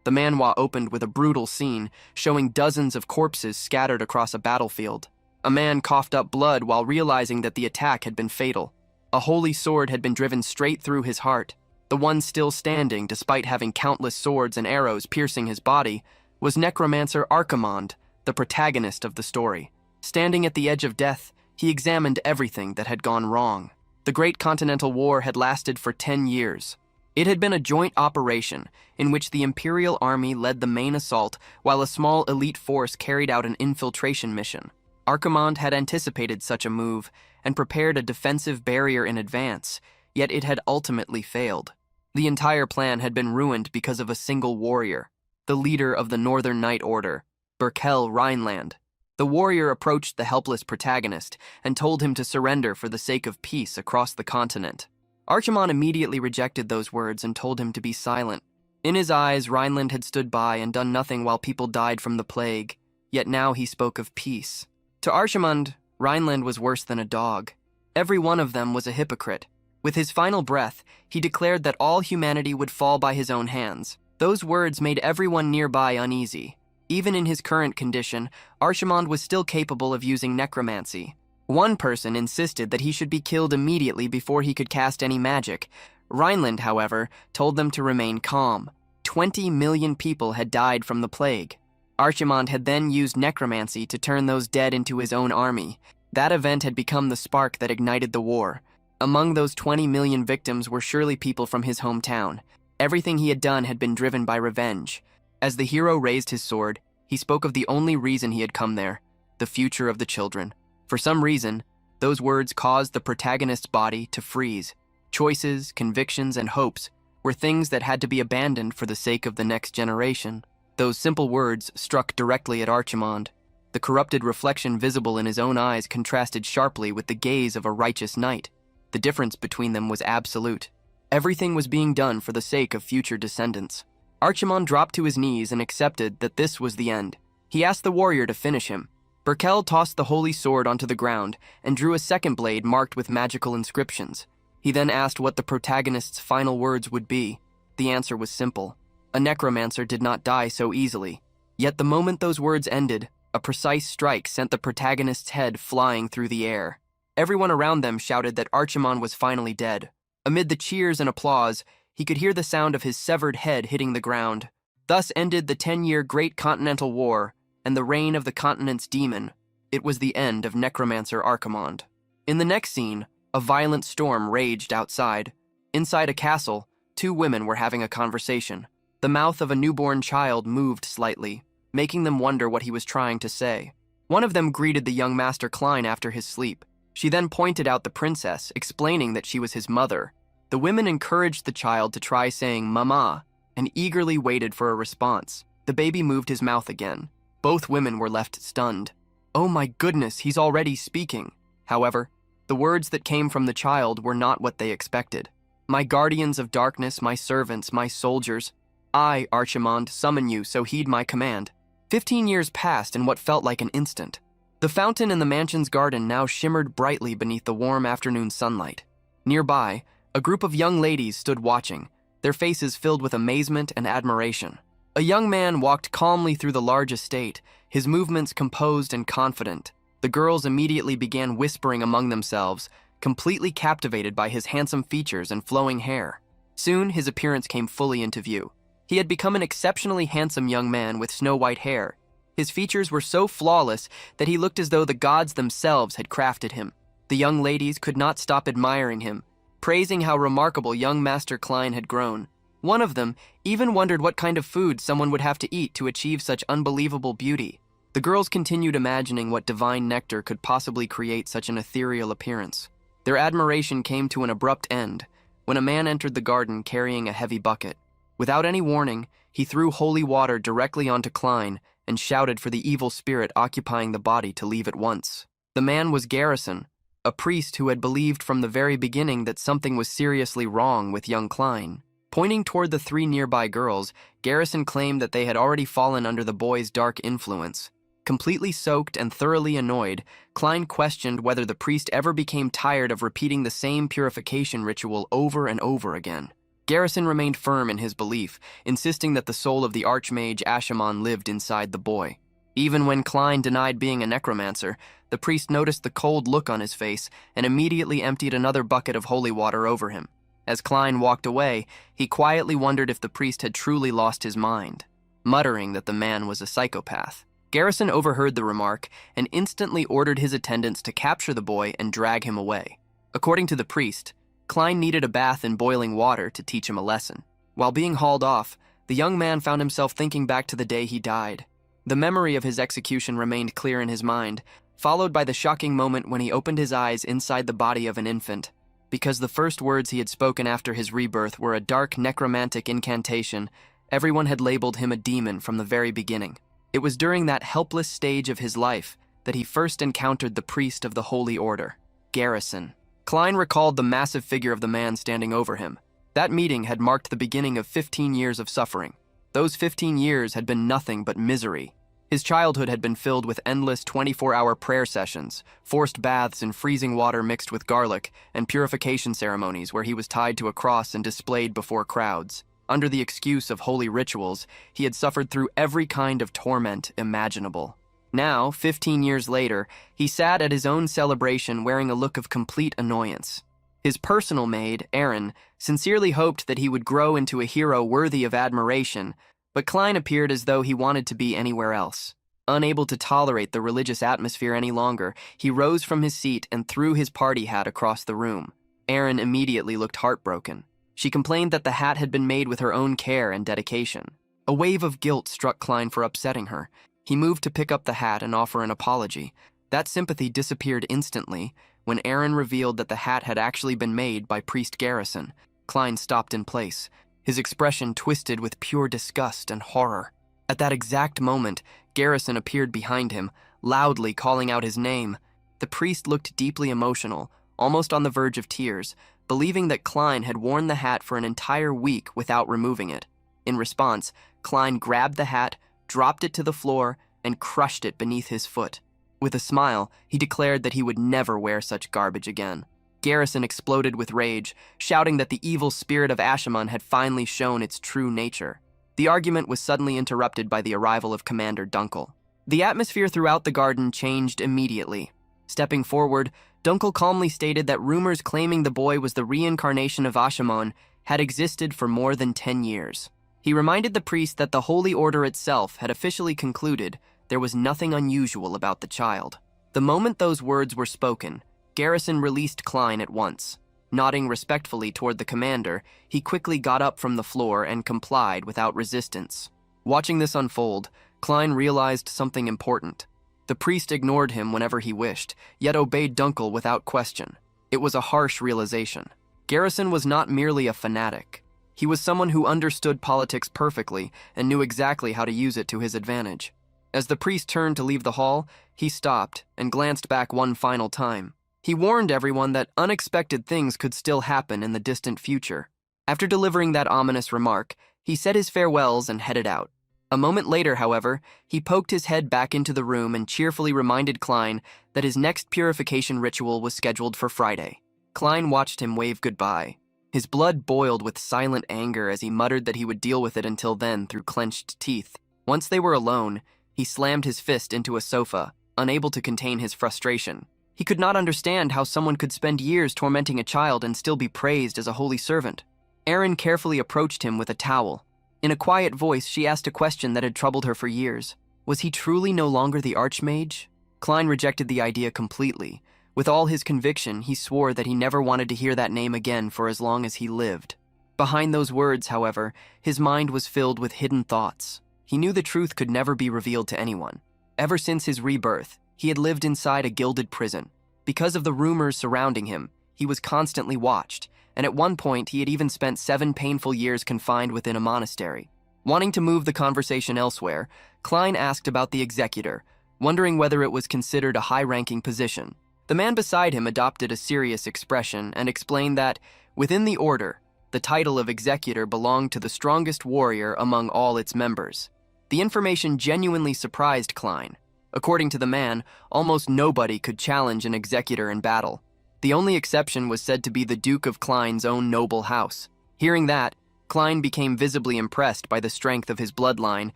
The manhwa opened with a brutal scene, showing dozens of corpses scattered across a battlefield. A man coughed up blood while realizing that the attack had been fatal. A holy sword had been driven straight through his heart. The one still standing, despite having countless swords and arrows piercing his body, was Necromancer Archimond, the protagonist of the story. Standing at the edge of death, he examined everything that had gone wrong. The Great Continental War had lasted for 10 years. It had been a joint operation in which the Imperial Army led the main assault while a small elite force carried out an infiltration mission. Archimond had anticipated such a move and prepared a defensive barrier in advance, yet it had ultimately failed. The entire plan had been ruined because of a single warrior, the leader of the Northern Night Order, Berkel Reinland. The warrior approached the helpless protagonist and told him to surrender for the sake of peace across the continent. Archimond immediately rejected those words and told him to be silent. In his eyes, Reinland had stood by and done nothing while people died from the plague, yet now he spoke of peace. To Archimond, Reinland was worse than a dog. Every one of them was a hypocrite. With his final breath, he declared that all humanity would fall by his own hands. Those words made everyone nearby uneasy. Even in his current condition, Archimond was still capable of using necromancy. One person insisted that he should be killed immediately before he could cast any magic. Reinland, however, told them to remain calm. 20 million people had died from the plague. Archimond had then used necromancy to turn those dead into his own army. That event had become the spark that ignited the war. Among those 20 million victims were surely people from his hometown. Everything he had done had been driven by revenge. As the hero raised his sword, he spoke of the only reason he had come there, the future of the children. For some reason, those words caused the protagonist's body to freeze. Choices, convictions, and hopes were things that had to be abandoned for the sake of the next generation. Those simple words struck directly at Archimond. The corrupted reflection visible in his own eyes contrasted sharply with the gaze of a righteous knight. The difference between them was absolute. Everything was being done for the sake of future descendants. Archimond dropped to his knees and accepted that this was the end. He asked the warrior to finish him. Berkel tossed the holy sword onto the ground and drew a second blade marked with magical inscriptions. He then asked what the protagonist's final words would be. The answer was simple. A necromancer did not die so easily. Yet the moment those words ended, a precise strike sent the protagonist's head flying through the air. Everyone around them shouted that Archimond was finally dead. Amid the cheers and applause, he could hear the sound of his severed head hitting the ground. Thus ended the 10-year Great Continental War and the reign of the continent's demon. It was the end of Necromancer Archimond. In the next scene, a violent storm raged outside. Inside a castle, two women were having a conversation. The mouth of a newborn child moved slightly, making them wonder what he was trying to say. One of them greeted the young Master Klein after his sleep. She then pointed out the princess, explaining that she was his mother. The women encouraged the child to try saying "mama" and eagerly waited for a response. The baby moved his mouth again. Both women were left stunned. Oh my goodness, he's already speaking. However, the words that came from the child were not what they expected. My guardians of darkness, my servants, my soldiers, I, Archimond, summon you, so heed my command. 15 years passed in what felt like an instant. The fountain in the mansion's garden now shimmered brightly beneath the warm afternoon sunlight. Nearby, a group of young ladies stood watching, their faces filled with amazement and admiration. A young man walked calmly through the large estate, his movements composed and confident. The girls immediately began whispering among themselves, completely captivated by his handsome features and flowing hair. Soon, his appearance came fully into view. He had become an exceptionally handsome young man with snow-white hair. His features were so flawless that he looked as though the gods themselves had crafted him. The young ladies could not stop admiring him, praising how remarkable young Master Klein had grown. One of them even wondered what kind of food someone would have to eat to achieve such unbelievable beauty. The girls continued imagining what divine nectar could possibly create such an ethereal appearance. Their admiration came to an abrupt end when a man entered the garden carrying a heavy bucket. Without any warning, he threw holy water directly onto Klein and shouted for the evil spirit occupying the body to leave at once. The man was Garrison, a priest who had believed from the very beginning that something was seriously wrong with young Klein. Pointing toward the three nearby girls, Garrison claimed that they had already fallen under the boy's dark influence. Completely soaked and thoroughly annoyed, Klein questioned whether the priest ever became tired of repeating the same purification ritual over and over again. Garrison remained firm in his belief, insisting that the soul of the Archmage Archimond lived inside the boy. Even when Klein denied being a necromancer, the priest noticed the cold look on his face and immediately emptied another bucket of holy water over him. As Klein walked away, he quietly wondered if the priest had truly lost his mind, muttering that the man was a psychopath. Garrison overheard the remark and instantly ordered his attendants to capture the boy and drag him away. According to the priest, Klein needed a bath in boiling water to teach him a lesson. While being hauled off, the young man found himself thinking back to the day he died. The memory of his execution remained clear in his mind, followed by the shocking moment when he opened his eyes inside the body of an infant. Because the first words he had spoken after his rebirth were a dark necromantic incantation, everyone had labeled him a demon from the very beginning. It was during that helpless stage of his life that he first encountered the priest of the Holy Order, Garrison. Klein recalled the massive figure of the man standing over him. That meeting had marked the beginning of 15 years of suffering. Those 15 years had been nothing but misery. His childhood had been filled with endless 24-hour prayer sessions, forced baths in freezing water mixed with garlic, and purification ceremonies where he was tied to a cross and displayed before crowds. Under the excuse of holy rituals, he had suffered through every kind of torment imaginable. Now, 15 years later, he sat at his own celebration wearing a look of complete annoyance. His personal maid, Erin, sincerely hoped that he would grow into a hero worthy of admiration, but Klein appeared as though he wanted to be anywhere else. Unable to tolerate the religious atmosphere any longer, he rose from his seat and threw his party hat across the room. Erin immediately looked heartbroken. She complained that the hat had been made with her own care and dedication. A wave of guilt struck Klein for upsetting her. He moved to pick up the hat and offer an apology. That sympathy disappeared instantly when Erin revealed that the hat had actually been made by Priest Garrison. Klein stopped in place, his expression twisted with pure disgust and horror. At that exact moment, Garrison appeared behind him, loudly calling out his name. The priest looked deeply emotional, almost on the verge of tears, believing that Klein had worn the hat for an entire week without removing it. In response, Klein grabbed the hat, dropped it to the floor, and crushed it beneath his foot. With a smile, he declared that he would never wear such garbage again. Garrison exploded with rage, shouting that the evil spirit of Archimond had finally shown its true nature. The argument was suddenly interrupted by the arrival of Commander Dunkel. The atmosphere throughout the garden changed immediately. Stepping forward, Dunkel calmly stated that rumors claiming the boy was the reincarnation of Archimond had existed for more than 10 years. He reminded the priest that the Holy Order itself had officially concluded there was nothing unusual about the child. The moment those words were spoken, Garrison released Klein at once. Nodding respectfully toward the commander, he quickly got up from the floor and complied without resistance. Watching this unfold, Klein realized something important. The priest ignored him whenever he wished, yet obeyed Dunkel without question. It was a harsh realization. Garrison was not merely a fanatic. He was someone who understood politics perfectly and knew exactly how to use it to his advantage. As the priest turned to leave the hall, he stopped and glanced back one final time. He warned everyone that unexpected things could still happen in the distant future. After delivering that ominous remark, he said his farewells and headed out. A moment later, however, he poked his head back into the room and cheerfully reminded Klein that his next purification ritual was scheduled for Friday. Klein watched him wave goodbye. His blood boiled with silent anger as he muttered that he would deal with it until then through clenched teeth. Once they were alone, he slammed his fist into a sofa, unable to contain his frustration. He could not understand how someone could spend years tormenting a child and still be praised as a holy servant. Erin carefully approached him with a towel. In a quiet voice, she asked a question that had troubled her for years. Was he truly no longer the Archmage? Klein rejected the idea completely. With all his conviction, he swore that he never wanted to hear that name again for as long as he lived. Behind those words, however, his mind was filled with hidden thoughts. He knew the truth could never be revealed to anyone. Ever since his rebirth, he had lived inside a gilded prison. Because of the rumors surrounding him, he was constantly watched, and at one point he had even spent 7 painful years confined within a monastery. Wanting to move the conversation elsewhere, Klein asked about the executor, wondering whether it was considered a high-ranking position. The man beside him adopted a serious expression and explained that, within the order, the title of executor belonged to the strongest warrior among all its members. The information genuinely surprised Klein. According to the man, almost nobody could challenge an executor in battle. The only exception was said to be the Duke of Klein's own noble house. Hearing that, Klein became visibly impressed by the strength of his bloodline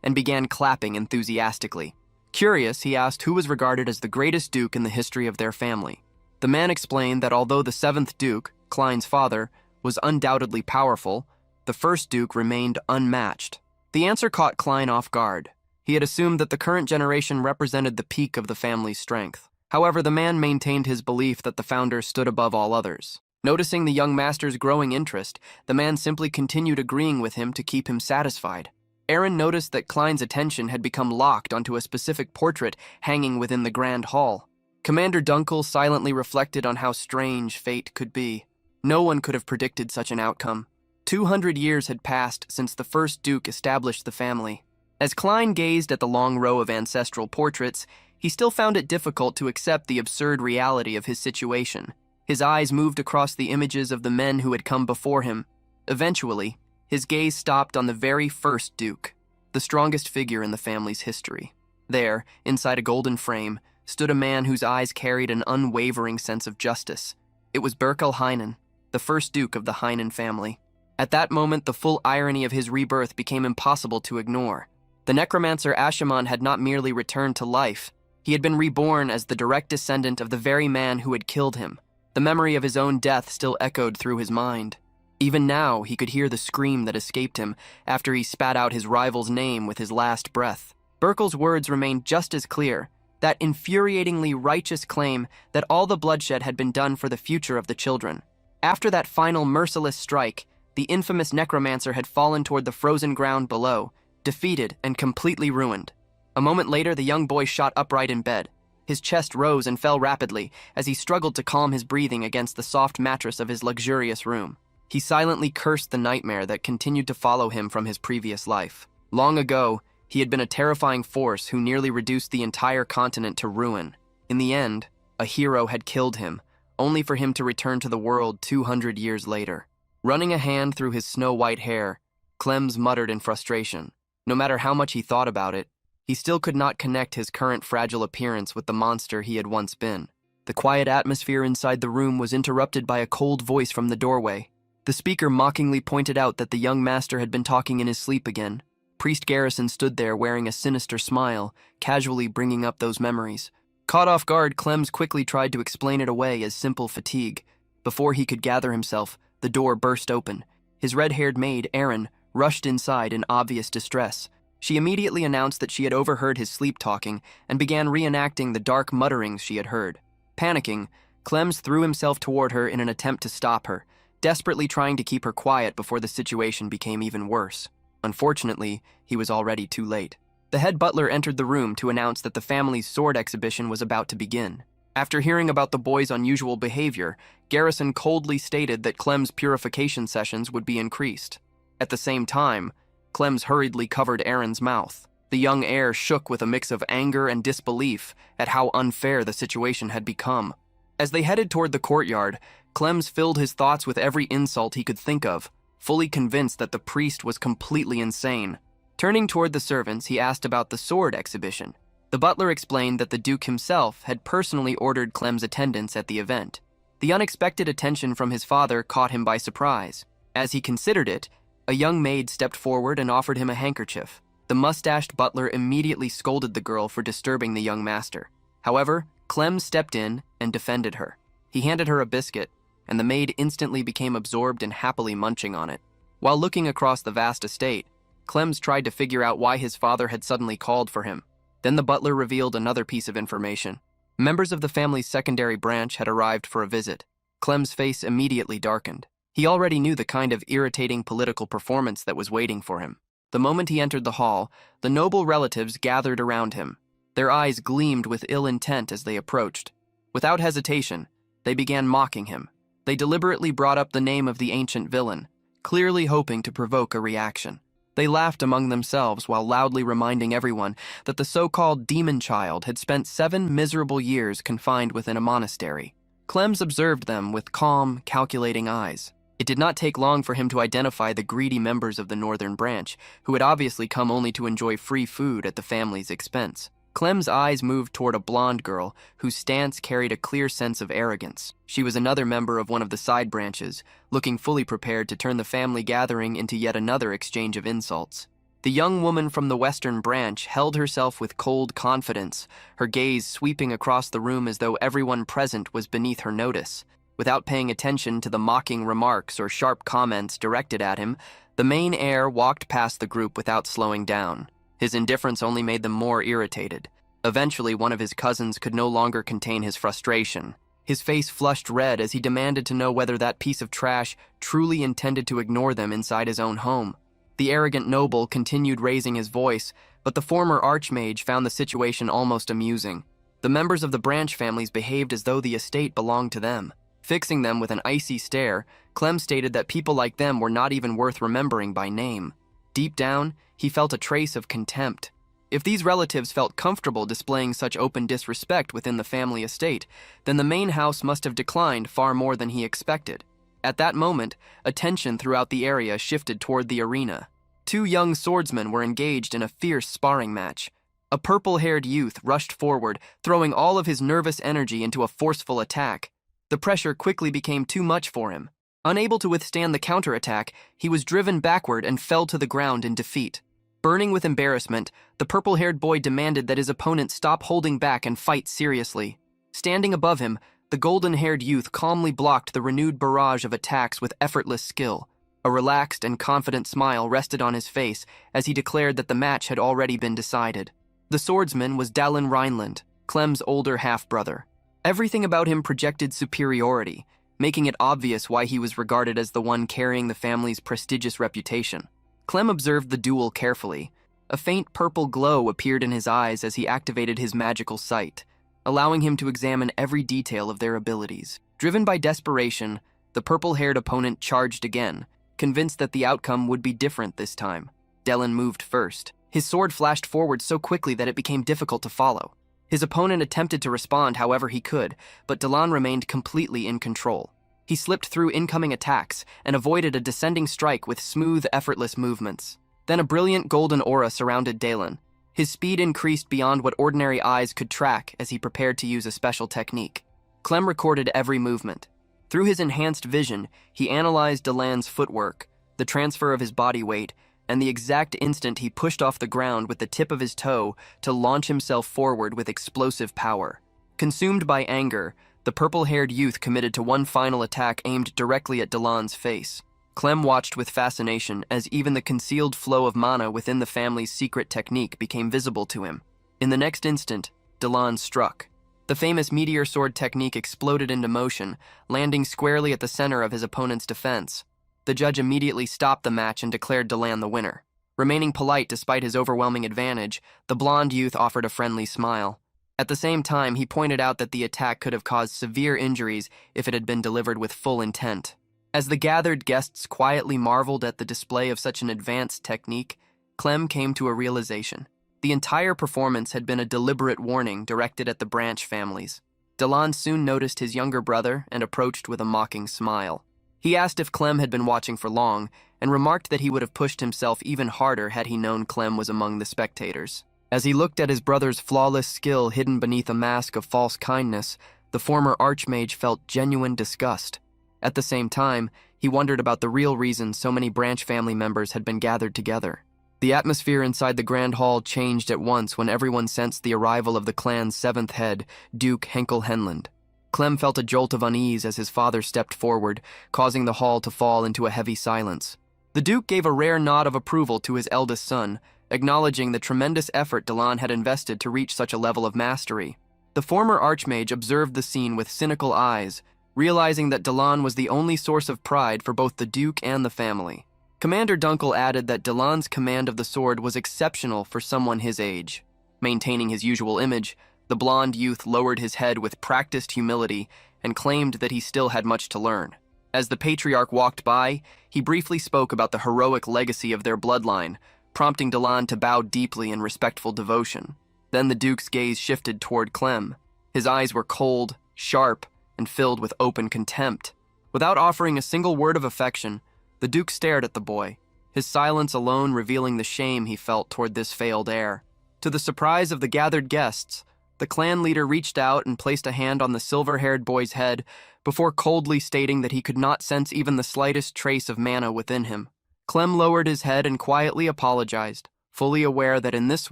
and began clapping enthusiastically. Curious, he asked who was regarded as the greatest duke in the history of their family. The man explained that although the 7th Duke, Klein's father, was undoubtedly powerful, the 1st Duke remained unmatched. The answer caught Klein off guard. He had assumed that the current generation represented the peak of the family's strength. However, the man maintained his belief that the founder stood above all others. Noticing the young master's growing interest, the man simply continued agreeing with him to keep him satisfied. Aaron noticed that Klein's attention had become locked onto a specific portrait hanging within the grand hall. Commander Dunkel silently reflected on how strange fate could be. No one could have predicted such an outcome. 200 years had passed since the 1st Duke established the family. As Klein gazed at the long row of ancestral portraits, he still found it difficult to accept the absurd reality of his situation. His eyes moved across the images of the men who had come before him. Eventually, his gaze stopped on the very 1st Duke, the strongest figure in the family's history. There, inside a golden frame, stood a man whose eyes carried an unwavering sense of justice. It was Berkel Reinland, the 1st Duke of the Reinland family. At that moment, the full irony of his rebirth became impossible to ignore. The necromancer Archimond had not merely returned to life. He had been reborn as the direct descendant of the very man who had killed him. The memory of his own death still echoed through his mind. Even now, he could hear the scream that escaped him after he spat out his rival's name with his last breath. Berkel's words remained just as clear, that infuriatingly righteous claim that all the bloodshed had been done for the future of the children. After that final merciless strike, the infamous necromancer had fallen toward the frozen ground below, defeated and completely ruined. A moment later, the young boy shot upright in bed. His chest rose and fell rapidly as he struggled to calm his breathing against the soft mattress of his luxurious room. He silently cursed the nightmare that continued to follow him from his previous life. Long ago, he had been a terrifying force who nearly reduced the entire continent to ruin. In the end, a hero had killed him, only for him to return to the world 200 years later. Running a hand through his snow-white hair, Clems muttered in frustration. No matter how much he thought about it, he still could not connect his current fragile appearance with the monster he had once been. The quiet atmosphere inside the room was interrupted by a cold voice from the doorway. The speaker mockingly pointed out that the young master had been talking in his sleep again. Priest Garrison stood there wearing a sinister smile, casually bringing up those memories. Caught off guard, Clems quickly tried to explain it away as simple fatigue. Before he could gather himself, the door burst open. His red-haired maid, Erin, rushed inside in obvious distress. She immediately announced that she had overheard his sleep-talking and began reenacting the dark mutterings she had heard. Panicking, Clems threw himself toward her in an attempt to stop her, desperately trying to keep her quiet before the situation became even worse. Unfortunately, he was already too late. The head butler entered the room to announce that the family's sword exhibition was about to begin. After hearing about the boy's unusual behavior, Garrison coldly stated that Clem's purification sessions would be increased. At the same time, Clems hurriedly covered Aaron's mouth. The young heir shook with a mix of anger and disbelief at how unfair the situation had become. As they headed toward the courtyard, Clems filled his thoughts with every insult he could think of, fully convinced that the priest was completely insane. Turning toward the servants, he asked about the sword exhibition. The butler explained that the Duke himself had personally ordered Clem's attendance at the event. The unexpected attention from his father caught him by surprise. As he considered it, a young maid stepped forward and offered him a handkerchief. The mustached butler immediately scolded the girl for disturbing the young master. However, Clem stepped in and defended her. He handed her a biscuit, and the maid instantly became absorbed in happily munching on it. While looking across the vast estate, Clems tried to figure out why his father had suddenly called for him. Then the butler revealed another piece of information. Members of the family's secondary branch had arrived for a visit. Clem's face immediately darkened. He already knew the kind of irritating political performance that was waiting for him. The moment he entered the hall, the noble relatives gathered around him. Their eyes gleamed with ill intent as they approached. Without hesitation, they began mocking him. They deliberately brought up the name of the ancient villain, clearly hoping to provoke a reaction. They laughed among themselves while loudly reminding everyone that the so-called demon child had spent 7 miserable years confined within a monastery. Clems observed them with calm, calculating eyes. It did not take long for him to identify the greedy members of the northern branch, who had obviously come only to enjoy free food at the family's expense. Clem's eyes moved toward a blonde girl whose stance carried a clear sense of arrogance. She was another member of one of the side branches, looking fully prepared to turn the family gathering into yet another exchange of insults. The young woman from the western branch held herself with cold confidence, her gaze sweeping across the room as though everyone present was beneath her notice. Without paying attention to the mocking remarks or sharp comments directed at him, the main heir walked past the group without slowing down. His indifference only made them more irritated. Eventually, one of his cousins could no longer contain his frustration. His face flushed red as he demanded to know whether that piece of trash truly intended to ignore them inside his own home. The arrogant noble continued raising his voice, but the former archmage found the situation almost amusing. The members of the branch families behaved as though the estate belonged to them. Fixing them with an icy stare, Clem stated that people like them were not even worth remembering by name. Deep down, he felt a trace of contempt. If these relatives felt comfortable displaying such open disrespect within the family estate, then the main house must have declined far more than he expected. At that moment, attention throughout the area shifted toward the arena. Two young swordsmen were engaged in a fierce sparring match. A purple-haired youth rushed forward, throwing all of his nervous energy into a forceful attack. The pressure quickly became too much for him. Unable to withstand the counterattack, he was driven backward and fell to the ground in defeat. Burning with embarrassment, the purple-haired boy demanded that his opponent stop holding back and fight seriously. Standing above him, the golden-haired youth calmly blocked the renewed barrage of attacks with effortless skill. A relaxed and confident smile rested on his face as he declared that the match had already been decided. The swordsman was Berkel Reinland, Clem's older half-brother. Everything about him projected superiority, making it obvious why he was regarded as the one carrying the family's prestigious reputation. Clem observed the duel carefully. A faint purple glow appeared in his eyes as he activated his magical sight, allowing him to examine every detail of their abilities. Driven by desperation, the purple-haired opponent charged again, convinced that the outcome would be different this time. Berkel moved first. His sword flashed forward so quickly that it became difficult to follow. His opponent attempted to respond however he could, but Berkel remained completely in control. He slipped through incoming attacks and avoided a descending strike with smooth, effortless movements. Then a brilliant golden aura surrounded Berkel. His speed increased beyond what ordinary eyes could track as he prepared to use a special technique. Clem recorded every movement. Through his enhanced vision, he analyzed Berkel's footwork, the transfer of his body weight, and the exact instant he pushed off the ground with the tip of his toe to launch himself forward with explosive power. Consumed by anger, the purple-haired youth committed to one final attack aimed directly at Berkel's face. Clem watched with fascination as even the concealed flow of mana within the family's secret technique became visible to him. In the next instant, Berkel struck. The famous meteor sword technique exploded into motion, landing squarely at the center of his opponent's defense. The judge immediately stopped the match and declared Berkel the winner. Remaining polite despite his overwhelming advantage, the blonde youth offered a friendly smile. At the same time, he pointed out that the attack could have caused severe injuries if it had been delivered with full intent. As the gathered guests quietly marveled at the display of such an advanced technique, Clem came to a realization. The entire performance had been a deliberate warning directed at the branch families. Berkel soon noticed his younger brother and approached with a mocking smile. He asked if Clem had been watching for long, and remarked that he would have pushed himself even harder had he known Clem was among the spectators. As he looked at his brother's flawless skill hidden beneath a mask of false kindness, the former archmage felt genuine disgust. At the same time, he wondered about the real reason so many branch family members had been gathered together. The atmosphere inside the grand hall changed at once when everyone sensed the arrival of the clan's seventh head, Duke Berkel Reinland. Clem felt a jolt of unease as his father stepped forward, causing the hall to fall into a heavy silence. The Duke gave a rare nod of approval to his eldest son, acknowledging the tremendous effort Berkel had invested to reach such a level of mastery. The former archmage observed the scene with cynical eyes, realizing that Berkel was the only source of pride for both the Duke and the family. Commander Dunkel added that Berkel's command of the sword was exceptional for someone his age. Maintaining his usual image, the blonde youth lowered his head with practiced humility and claimed that he still had much to learn. As the patriarch walked by, he briefly spoke about the heroic legacy of their bloodline, prompting Berkel to bow deeply in respectful devotion. Then the Duke's gaze shifted toward Clem. His eyes were cold, sharp, and filled with open contempt. Without offering a single word of affection, the Duke stared at the boy, his silence alone revealing the shame he felt toward this failed heir. To the surprise of the gathered guests, the clan leader reached out and placed a hand on the silver-haired boy's head before coldly stating that he could not sense even the slightest trace of mana within him. Clem lowered his head and quietly apologized, fully aware that in this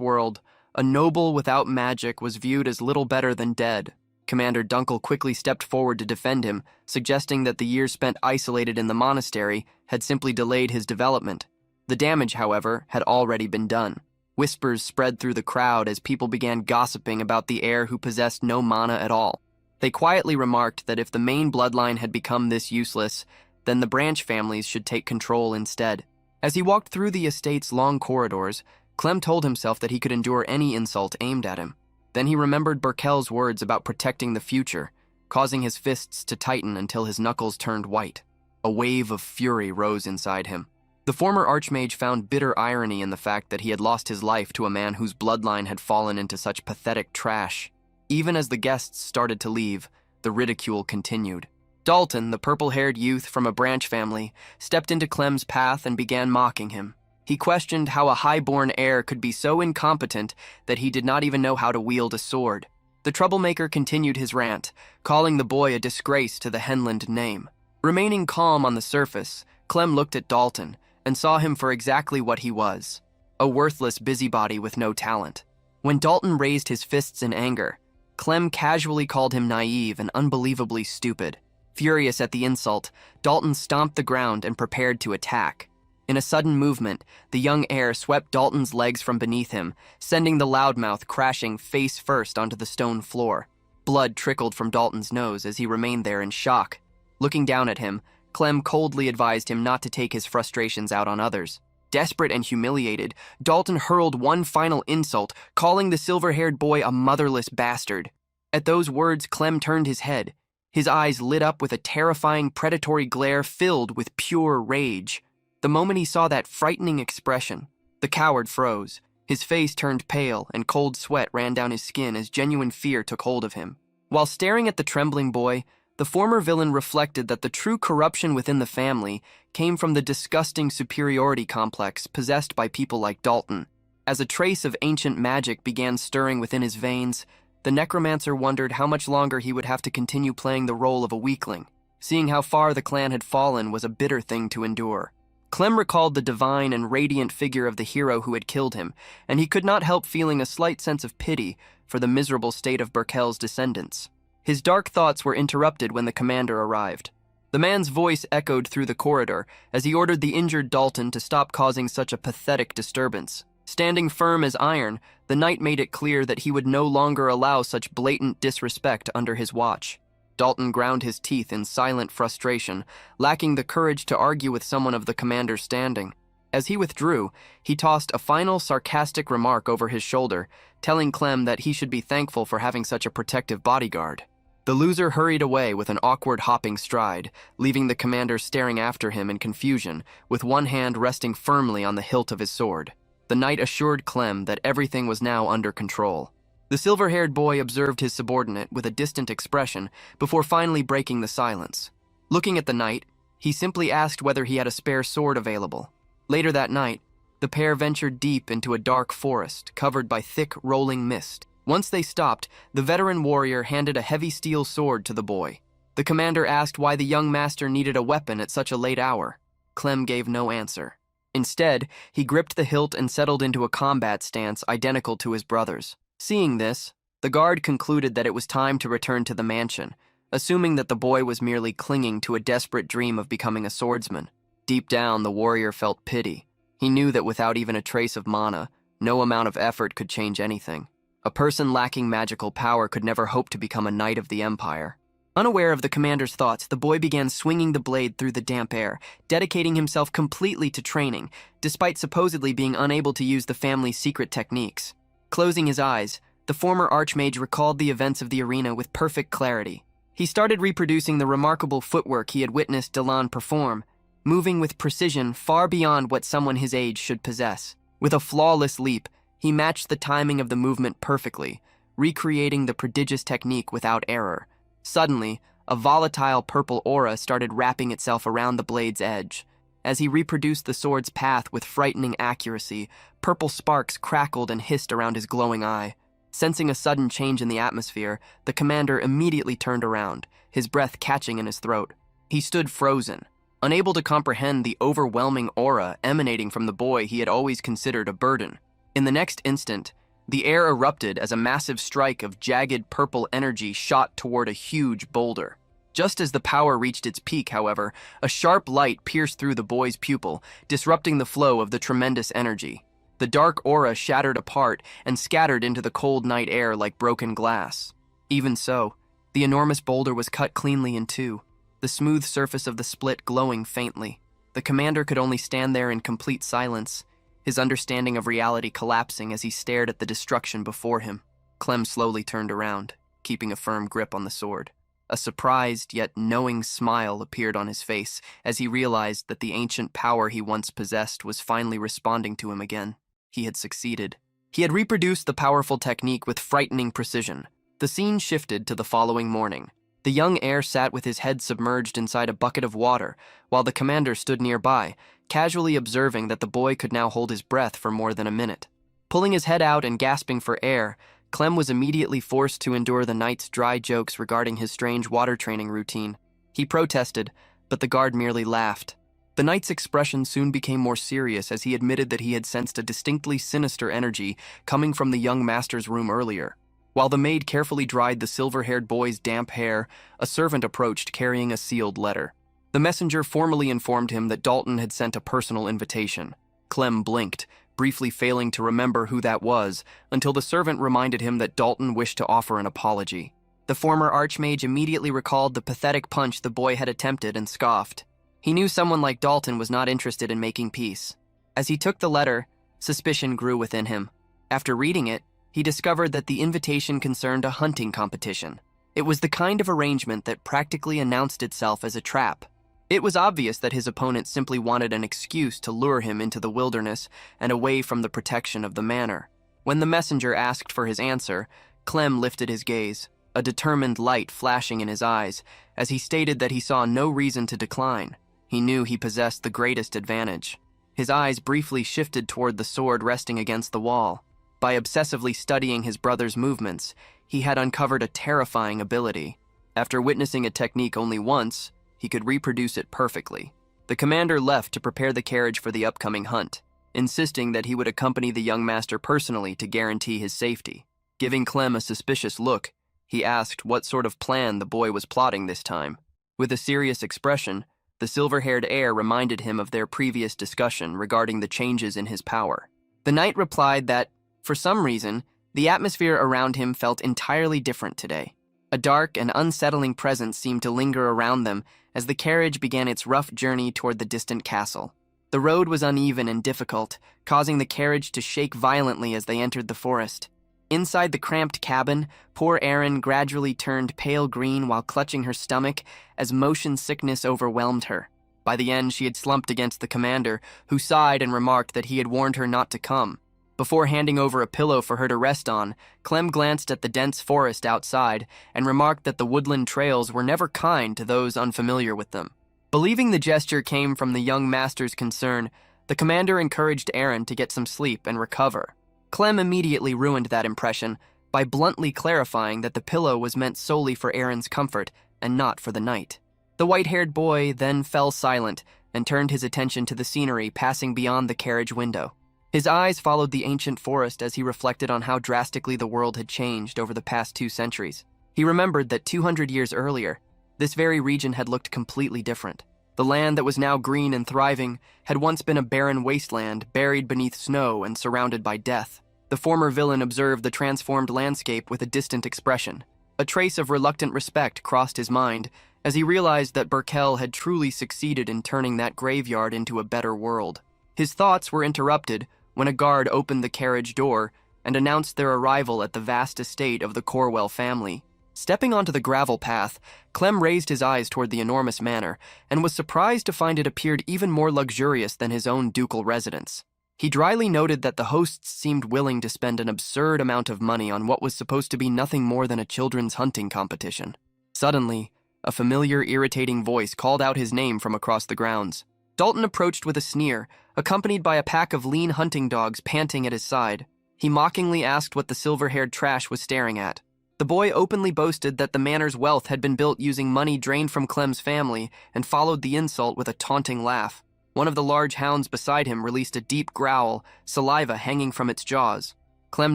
world, a noble without magic was viewed as little better than dead. Commander Dunkel quickly stepped forward to defend him, suggesting that the years spent isolated in the monastery had simply delayed his development. The damage, however, had already been done. Whispers spread through the crowd as people began gossiping about the heir who possessed no mana at all. They quietly remarked that if the main bloodline had become this useless, then the branch families should take control instead. As he walked through the estate's long corridors, Clem told himself that he could endure any insult aimed at him. Then he remembered Berkel's words about protecting the future, causing his fists to tighten until his knuckles turned white. A wave of fury rose inside him. The former Archmage found bitter irony in the fact that he had lost his life to a man whose bloodline had fallen into such pathetic trash. Even as the guests started to leave, the ridicule continued. Dalton, the purple-haired youth from a branch family, stepped into Clem's path and began mocking him. He questioned how a high-born heir could be so incompetent that he did not even know how to wield a sword. The troublemaker continued his rant, calling the boy a disgrace to the Henland name. Remaining calm on the surface, Clem looked at Dalton and saw him for exactly what he was, a worthless busybody with no talent. When Dalton raised his fists in anger, Clem casually called him naive and unbelievably stupid. Furious at the insult, Dalton stomped the ground and prepared to attack. In a sudden movement, the young heir swept Dalton's legs from beneath him, sending the loudmouth crashing face first onto the stone floor. Blood trickled from Dalton's nose as he remained there in shock. Looking down at him, Clem coldly advised him not to take his frustrations out on others. Desperate and humiliated, Dalton hurled one final insult, calling the silver-haired boy a motherless bastard. At those words, Clem turned his head. His eyes lit up with a terrifying predatory glare filled with pure rage. The moment he saw that frightening expression, the coward froze. His face turned pale, and cold sweat ran down his skin as genuine fear took hold of him. While staring at the trembling boy, the former villain reflected that the true corruption within the family came from the disgusting superiority complex possessed by people like Dalton. As a trace of ancient magic began stirring within his veins, the Necromancer wondered how much longer he would have to continue playing the role of a weakling. Seeing how far the clan had fallen was a bitter thing to endure. Clem recalled the divine and radiant figure of the hero who had killed him, and he could not help feeling a slight sense of pity for the miserable state of Berkel's descendants. His dark thoughts were interrupted when the commander arrived. The man's voice echoed through the corridor as he ordered the injured Dalton to stop causing such a pathetic disturbance. Standing firm as iron, the knight made it clear that he would no longer allow such blatant disrespect under his watch. Dalton ground his teeth in silent frustration, lacking the courage to argue with someone of the commander's standing. As he withdrew, he tossed a final sarcastic remark over his shoulder, telling Clem that he should be thankful for having such a protective bodyguard. The loser hurried away with an awkward hopping stride, leaving the commander staring after him in confusion, with one hand resting firmly on the hilt of his sword. The knight assured Clem that everything was now under control. The silver-haired boy observed his subordinate with a distant expression before finally breaking the silence. Looking at the knight, he simply asked whether he had a spare sword available. Later that night, the pair ventured deep into a dark forest covered by thick, rolling mist. Once they stopped, the veteran warrior handed a heavy steel sword to the boy. The commander asked why the young master needed a weapon at such a late hour. Clem gave no answer. Instead, he gripped the hilt and settled into a combat stance identical to his brother's. Seeing this, the guard concluded that it was time to return to the mansion, assuming that the boy was merely clinging to a desperate dream of becoming a swordsman. Deep down, the warrior felt pity. He knew that without even a trace of mana, no amount of effort could change anything. A person lacking magical power could never hope to become a knight of the Empire. Unaware of the commander's thoughts, the boy began swinging the blade through the damp air, dedicating himself completely to training, despite supposedly being unable to use the family's secret techniques. Closing his eyes, the former Archmage recalled the events of the arena with perfect clarity. He started reproducing the remarkable footwork he had witnessed Delan perform, moving with precision far beyond what someone his age should possess. With a flawless leap, he matched the timing of the movement perfectly, recreating the prodigious technique without error. Suddenly, a volatile purple aura started wrapping itself around the blade's edge. As he reproduced the sword's path with frightening accuracy, purple sparks crackled and hissed around his glowing eye. Sensing a sudden change in the atmosphere, the commander immediately turned around, his breath catching in his throat. He stood frozen, unable to comprehend the overwhelming aura emanating from the boy he had always considered a burden. In the next instant, the air erupted as a massive strike of jagged purple energy shot toward a huge boulder. Just as the power reached its peak, however, a sharp light pierced through the boy's pupil, disrupting the flow of the tremendous energy. The dark aura shattered apart and scattered into the cold night air like broken glass. Even so, the enormous boulder was cut cleanly in two, the smooth surface of the split glowing faintly. The commander could only stand there in complete silence, his understanding of reality collapsing as he stared at the destruction before him. Clem slowly turned around, keeping a firm grip on the sword. A surprised yet knowing smile appeared on his face as he realized that the ancient power he once possessed was finally responding to him again. He had succeeded. He had reproduced the powerful technique with frightening precision. The scene shifted to the following morning. The young heir sat with his head submerged inside a bucket of water, while the commander stood nearby, casually observing that the boy could now hold his breath for more than a minute. Pulling his head out and gasping for air, Clem was immediately forced to endure the knight's dry jokes regarding his strange water training routine. He protested, but the guard merely laughed. The knight's expression soon became more serious as he admitted that he had sensed a distinctly sinister energy coming from the young master's room earlier. While the maid carefully dried the silver-haired boy's damp hair, a servant approached carrying a sealed letter. The messenger formally informed him that Dalton had sent a personal invitation. Clem blinked, briefly failing to remember who that was, until the servant reminded him that Dalton wished to offer an apology. The former archmage immediately recalled the pathetic punch the boy had attempted and scoffed. He knew someone like Dalton was not interested in making peace. As he took the letter, suspicion grew within him. After reading it, he discovered that the invitation concerned a hunting competition. It was the kind of arrangement that practically announced itself as a trap. It was obvious that his opponent simply wanted an excuse to lure him into the wilderness and away from the protection of the manor. When the messenger asked for his answer, Clem lifted his gaze, a determined light flashing in his eyes, as he stated that he saw no reason to decline. He knew he possessed the greatest advantage. His eyes briefly shifted toward the sword resting against the wall. By obsessively studying his brother's movements, he had uncovered a terrifying ability. After witnessing a technique only once, he could reproduce it perfectly. The commander left to prepare the carriage for the upcoming hunt, insisting that he would accompany the young master personally to guarantee his safety. Giving Clem a suspicious look, he asked what sort of plan the boy was plotting this time. With a serious expression, the silver-haired heir reminded him of their previous discussion regarding the changes in his power. The knight replied that, for some reason, the atmosphere around him felt entirely different today. A dark and unsettling presence seemed to linger around them as the carriage began its rough journey toward the distant castle. The road was uneven and difficult, causing the carriage to shake violently as they entered the forest. Inside the cramped cabin, poor Erin gradually turned pale green while clutching her stomach as motion sickness overwhelmed her. By the end, she had slumped against the commander, who sighed and remarked that he had warned her not to come. Before handing over a pillow for her to rest on, Clem glanced at the dense forest outside and remarked that the woodland trails were never kind to those unfamiliar with them. Believing the gesture came from the young master's concern, the commander encouraged Erin to get some sleep and recover. Clem immediately ruined that impression by bluntly clarifying that the pillow was meant solely for Erin's comfort and not for the night. The white-haired boy then fell silent and turned his attention to the scenery passing beyond the carriage window. His eyes followed the ancient forest as he reflected on how drastically the world had changed over the past 2 centuries. He remembered that 200 years earlier, this very region had looked completely different. The land that was now green and thriving had once been a barren wasteland buried beneath snow and surrounded by death. The former villain observed the transformed landscape with a distant expression. A trace of reluctant respect crossed his mind as he realized that Berkel had truly succeeded in turning that graveyard into a better world. His thoughts were interrupted when a guard opened the carriage door and announced their arrival at the vast estate of the Corwell family. Stepping onto the gravel path, Clem raised his eyes toward the enormous manor and was surprised to find it appeared even more luxurious than his own ducal residence. He dryly noted that the hosts seemed willing to spend an absurd amount of money on what was supposed to be nothing more than a children's hunting competition. Suddenly, a familiar, irritating voice called out his name from across the grounds. Dalton approached with a sneer, accompanied by a pack of lean hunting dogs panting at his side. He mockingly asked what the silver-haired trash was staring at. The boy openly boasted that the manor's wealth had been built using money drained from Clem's family and followed the insult with a taunting laugh. One of the large hounds beside him released a deep growl, saliva hanging from its jaws. Clem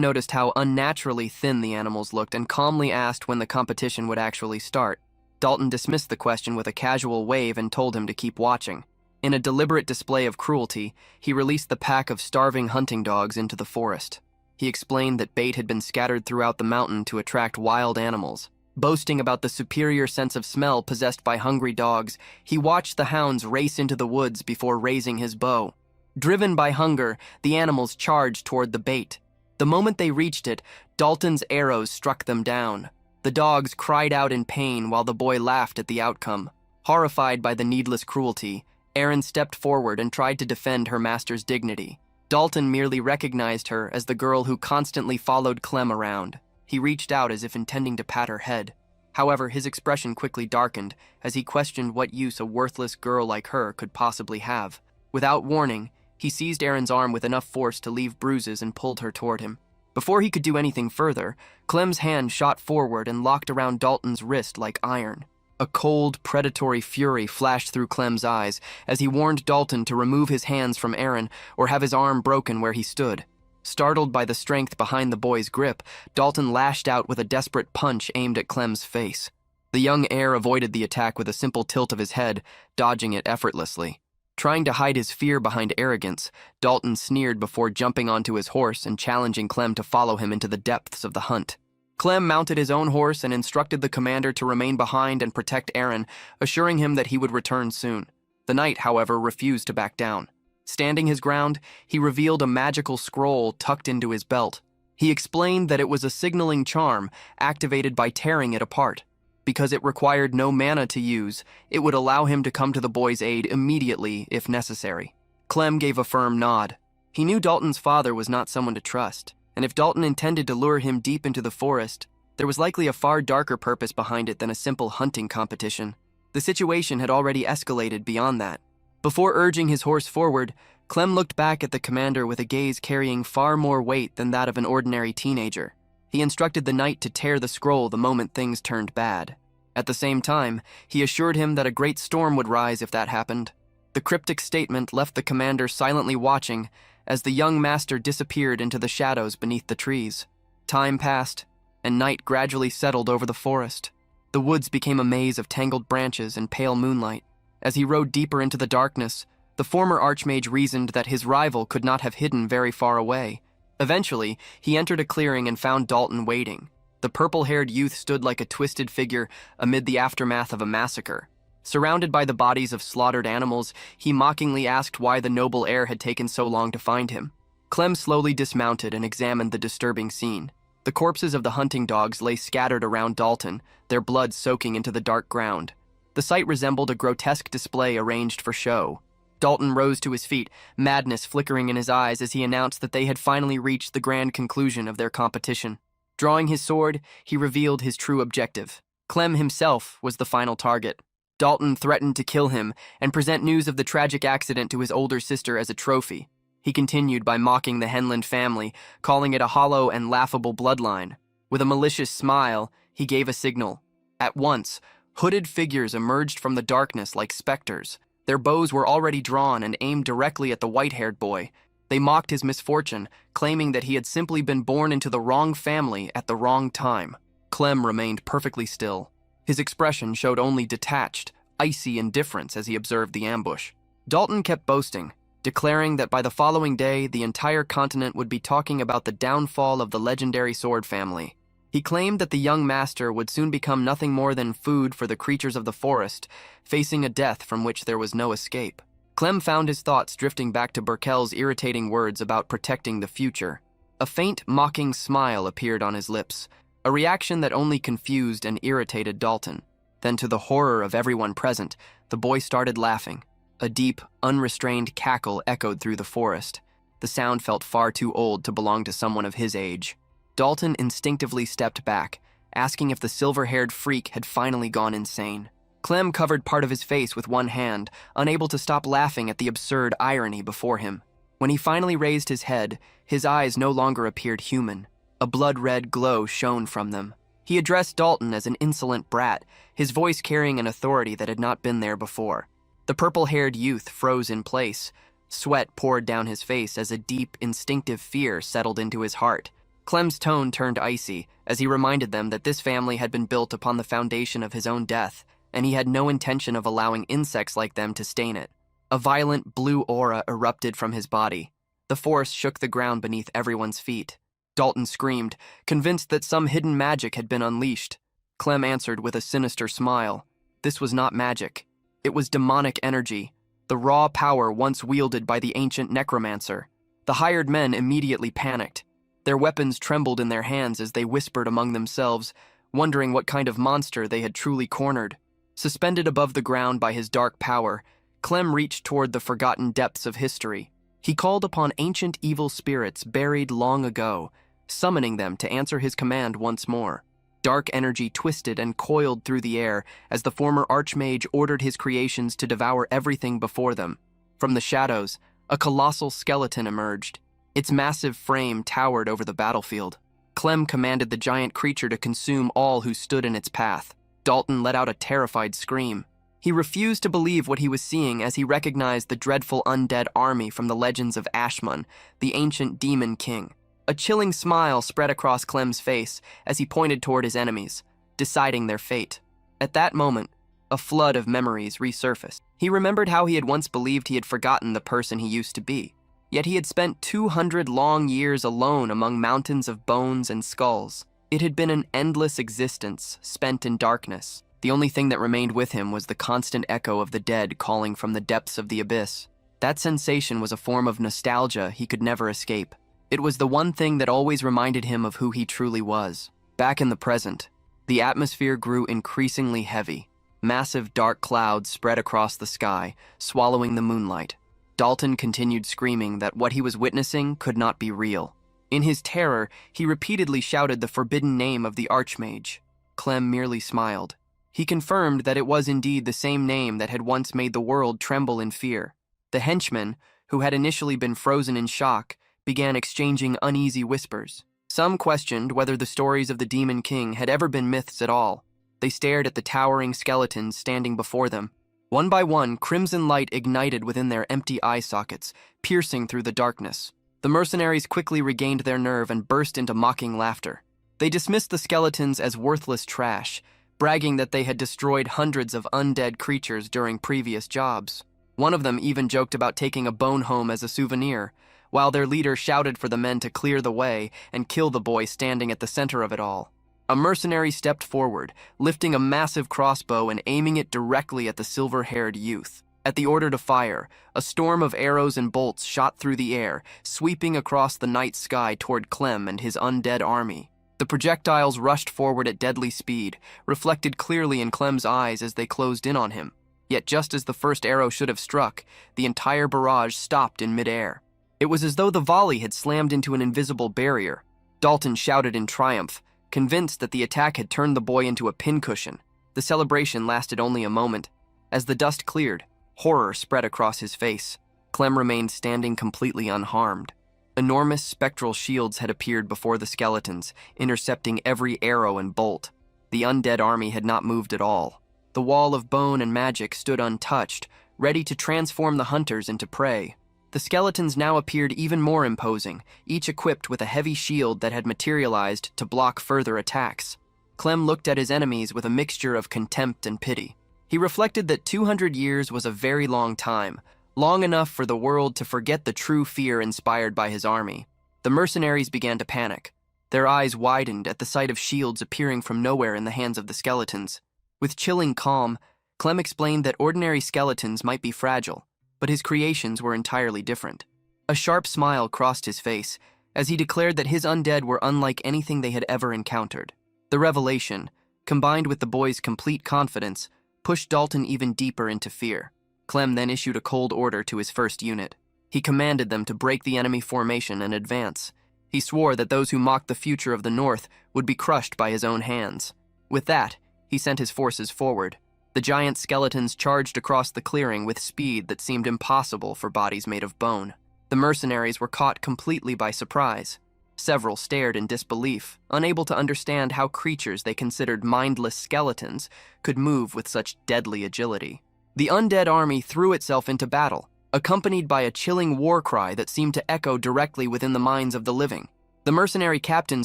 noticed how unnaturally thin the animals looked and calmly asked when the competition would actually start. Dalton dismissed the question with a casual wave and told him to keep watching. In a deliberate display of cruelty, he released the pack of starving hunting dogs into the forest. He explained that bait had been scattered throughout the mountain to attract wild animals. Boasting about the superior sense of smell possessed by hungry dogs, he watched the hounds race into the woods before raising his bow. Driven by hunger, the animals charged toward the bait. The moment they reached it, Dalton's arrows struck them down. The dogs cried out in pain while the boy laughed at the outcome. Horrified by the needless cruelty, Erin stepped forward and tried to defend her master's dignity. Dalton merely recognized her as the girl who constantly followed Clem around. He reached out as if intending to pat her head. However, his expression quickly darkened as he questioned what use a worthless girl like her could possibly have. Without warning, he seized Erin's arm with enough force to leave bruises and pulled her toward him. Before he could do anything further, Clem's hand shot forward and locked around Dalton's wrist like iron. A cold, predatory fury flashed through Clem's eyes as he warned Dalton to remove his hands from Erin or have his arm broken where he stood. Startled by the strength behind the boy's grip, Dalton lashed out with a desperate punch aimed at Clem's face. The young heir avoided the attack with a simple tilt of his head, dodging it effortlessly. Trying to hide his fear behind arrogance, Dalton sneered before jumping onto his horse and challenging Clem to follow him into the depths of the hunt. Clem mounted his own horse and instructed the commander to remain behind and protect Erin, assuring him that he would return soon. The knight, however, refused to back down. Standing his ground, he revealed a magical scroll tucked into his belt. He explained that it was a signaling charm activated by tearing it apart. Because it required no mana to use, it would allow him to come to the boy's aid immediately if necessary. Clem gave a firm nod. He knew Dalton's father was not someone to trust, and if Dalton intended to lure him deep into the forest, there was likely a far darker purpose behind it than a simple hunting competition. The situation had already escalated beyond that. Before urging his horse forward, Clem looked back at the commander with a gaze carrying far more weight than that of an ordinary teenager. He instructed the knight to tear the scroll the moment things turned bad. At the same time, he assured him that a great storm would rise if that happened. The cryptic statement left the commander silently watching as the young master disappeared into the shadows beneath the trees. Time passed, and night gradually settled over the forest. The woods became a maze of tangled branches and pale moonlight. As he rode deeper into the darkness, the former archmage reasoned that his rival could not have hidden very far away. Eventually, he entered a clearing and found Dalton waiting. The purple-haired youth stood like a twisted figure amid the aftermath of a massacre. Surrounded by the bodies of slaughtered animals, he mockingly asked why the noble heir had taken so long to find him. Clem slowly dismounted and examined the disturbing scene. The corpses of the hunting dogs lay scattered around Dalton, their blood soaking into the dark ground. The sight resembled a grotesque display arranged for show. Dalton rose to his feet, madness flickering in his eyes as he announced that they had finally reached the grand conclusion of their competition. Drawing his sword, he revealed his true objective. Clem himself was the final target. Dalton threatened to kill him and present news of the tragic accident to his older sister as a trophy. He continued by mocking the Reinland family, calling it a hollow and laughable bloodline. With a malicious smile, he gave a signal. At once, hooded figures emerged from the darkness like specters. Their bows were already drawn and aimed directly at the white-haired boy. They mocked his misfortune, claiming that he had simply been born into the wrong family at the wrong time. Clem remained perfectly still. His expression showed only detached, icy indifference as he observed the ambush. Dalton kept boasting, declaring that by the following day, the entire continent would be talking about the downfall of the legendary sword family. He claimed that the young master would soon become nothing more than food for the creatures of the forest, facing a death from which there was no escape. Clem found his thoughts drifting back to Berkel's irritating words about protecting the future. A faint, mocking smile appeared on his lips, a reaction that only confused and irritated Dalton. Then, to the horror of everyone present, the boy started laughing. A deep, unrestrained cackle echoed through the forest. The sound felt far too old to belong to someone of his age. Dalton instinctively stepped back, asking if the silver-haired freak had finally gone insane. Clem covered part of his face with one hand, unable to stop laughing at the absurd irony before him. When he finally raised his head, his eyes no longer appeared human. A blood-red glow shone from them. He addressed Dalton as an insolent brat, his voice carrying an authority that had not been there before. The purple-haired youth froze in place. Sweat poured down his face as a deep, instinctive fear settled into his heart. Clem's tone turned icy as he reminded them that this family had been built upon the foundation of his own death, and he had no intention of allowing insects like them to stain it. A violent blue aura erupted from his body. The force shook the ground beneath everyone's feet. Dalton screamed, convinced that some hidden magic had been unleashed. Clem answered with a sinister smile. This was not magic. It was demonic energy, the raw power once wielded by the ancient Necromancer. The hired men immediately panicked. Their weapons trembled in their hands as they whispered among themselves, wondering what kind of monster they had truly cornered. Suspended above the ground by his dark power, Clem reached toward the forgotten depths of history. He called upon ancient evil spirits buried long ago, summoning them to answer his command once more. Dark energy twisted and coiled through the air as the former Archmage ordered his creations to devour everything before them. From the shadows, a colossal skeleton emerged. Its massive frame towered over the battlefield. Clem commanded the giant creature to consume all who stood in its path. Dalton let out a terrified scream. He refused to believe what he was seeing as he recognized the dreadful undead army from the legends of Ashmon, the ancient demon king. A chilling smile spread across Clem's face as he pointed toward his enemies, deciding their fate. At that moment, a flood of memories resurfaced. He remembered how he had once believed he had forgotten the person he used to be. Yet he had spent 200 long years alone among mountains of bones and skulls. It had been an endless existence, spent in darkness. The only thing that remained with him was the constant echo of the dead calling from the depths of the abyss. That sensation was a form of nostalgia he could never escape. It was the one thing that always reminded him of who he truly was. Back in the present, the atmosphere grew increasingly heavy. Massive dark clouds spread across the sky, swallowing the moonlight. Dalton continued screaming that what he was witnessing could not be real. In his terror, he repeatedly shouted the forbidden name of the Archmage. Clem merely smiled. He confirmed that it was indeed the same name that had once made the world tremble in fear. The henchmen, who had initially been frozen in shock, began exchanging uneasy whispers. Some questioned whether the stories of the Demon King had ever been myths at all. They stared at the towering skeletons standing before them. One by one, crimson light ignited within their empty eye sockets, piercing through the darkness. The mercenaries quickly regained their nerve and burst into mocking laughter. They dismissed the skeletons as worthless trash, bragging that they had destroyed hundreds of undead creatures during previous jobs. One of them even joked about taking a bone home as a souvenir, while their leader shouted for the men to clear the way and kill the boy standing at the center of it all. A mercenary stepped forward, lifting a massive crossbow and aiming it directly at the silver-haired youth. At the order to fire, a storm of arrows and bolts shot through the air, sweeping across the night sky toward Clem and his undead army. The projectiles rushed forward at deadly speed, reflected clearly in Clem's eyes as they closed in on him. Yet just as the first arrow should have struck, the entire barrage stopped in midair. It was as though the volley had slammed into an invisible barrier. Dalton shouted in triumph, convinced that the attack had turned the boy into a pincushion. The celebration lasted only a moment. As the dust cleared, horror spread across his face. Clem remained standing completely unharmed. Enormous spectral shields had appeared before the skeletons, intercepting every arrow and bolt. The undead army had not moved at all. The wall of bone and magic stood untouched, ready to transform the hunters into prey. The skeletons now appeared even more imposing, each equipped with a heavy shield that had materialized to block further attacks. Clem looked at his enemies with a mixture of contempt and pity. He reflected that 200 years was a very long time, long enough for the world to forget the true fear inspired by his army. The mercenaries began to panic. Their eyes widened at the sight of shields appearing from nowhere in the hands of the skeletons. With chilling calm, Clem explained that ordinary skeletons might be fragile, but his creations were entirely different. A sharp smile crossed his face as he declared that his undead were unlike anything they had ever encountered. The revelation, combined with the boy's complete confidence, pushed Dalton even deeper into fear. Clem then issued a cold order to his first unit. He commanded them to break the enemy formation and advance. He swore that those who mocked the future of the North would be crushed by his own hands. With that, he sent his forces forward. The giant skeletons charged across the clearing with speed that seemed impossible for bodies made of bone. The mercenaries were caught completely by surprise. Several stared in disbelief, unable to understand how creatures they considered mindless skeletons could move with such deadly agility. The undead army threw itself into battle, accompanied by a chilling war cry that seemed to echo directly within the minds of the living. The mercenary captain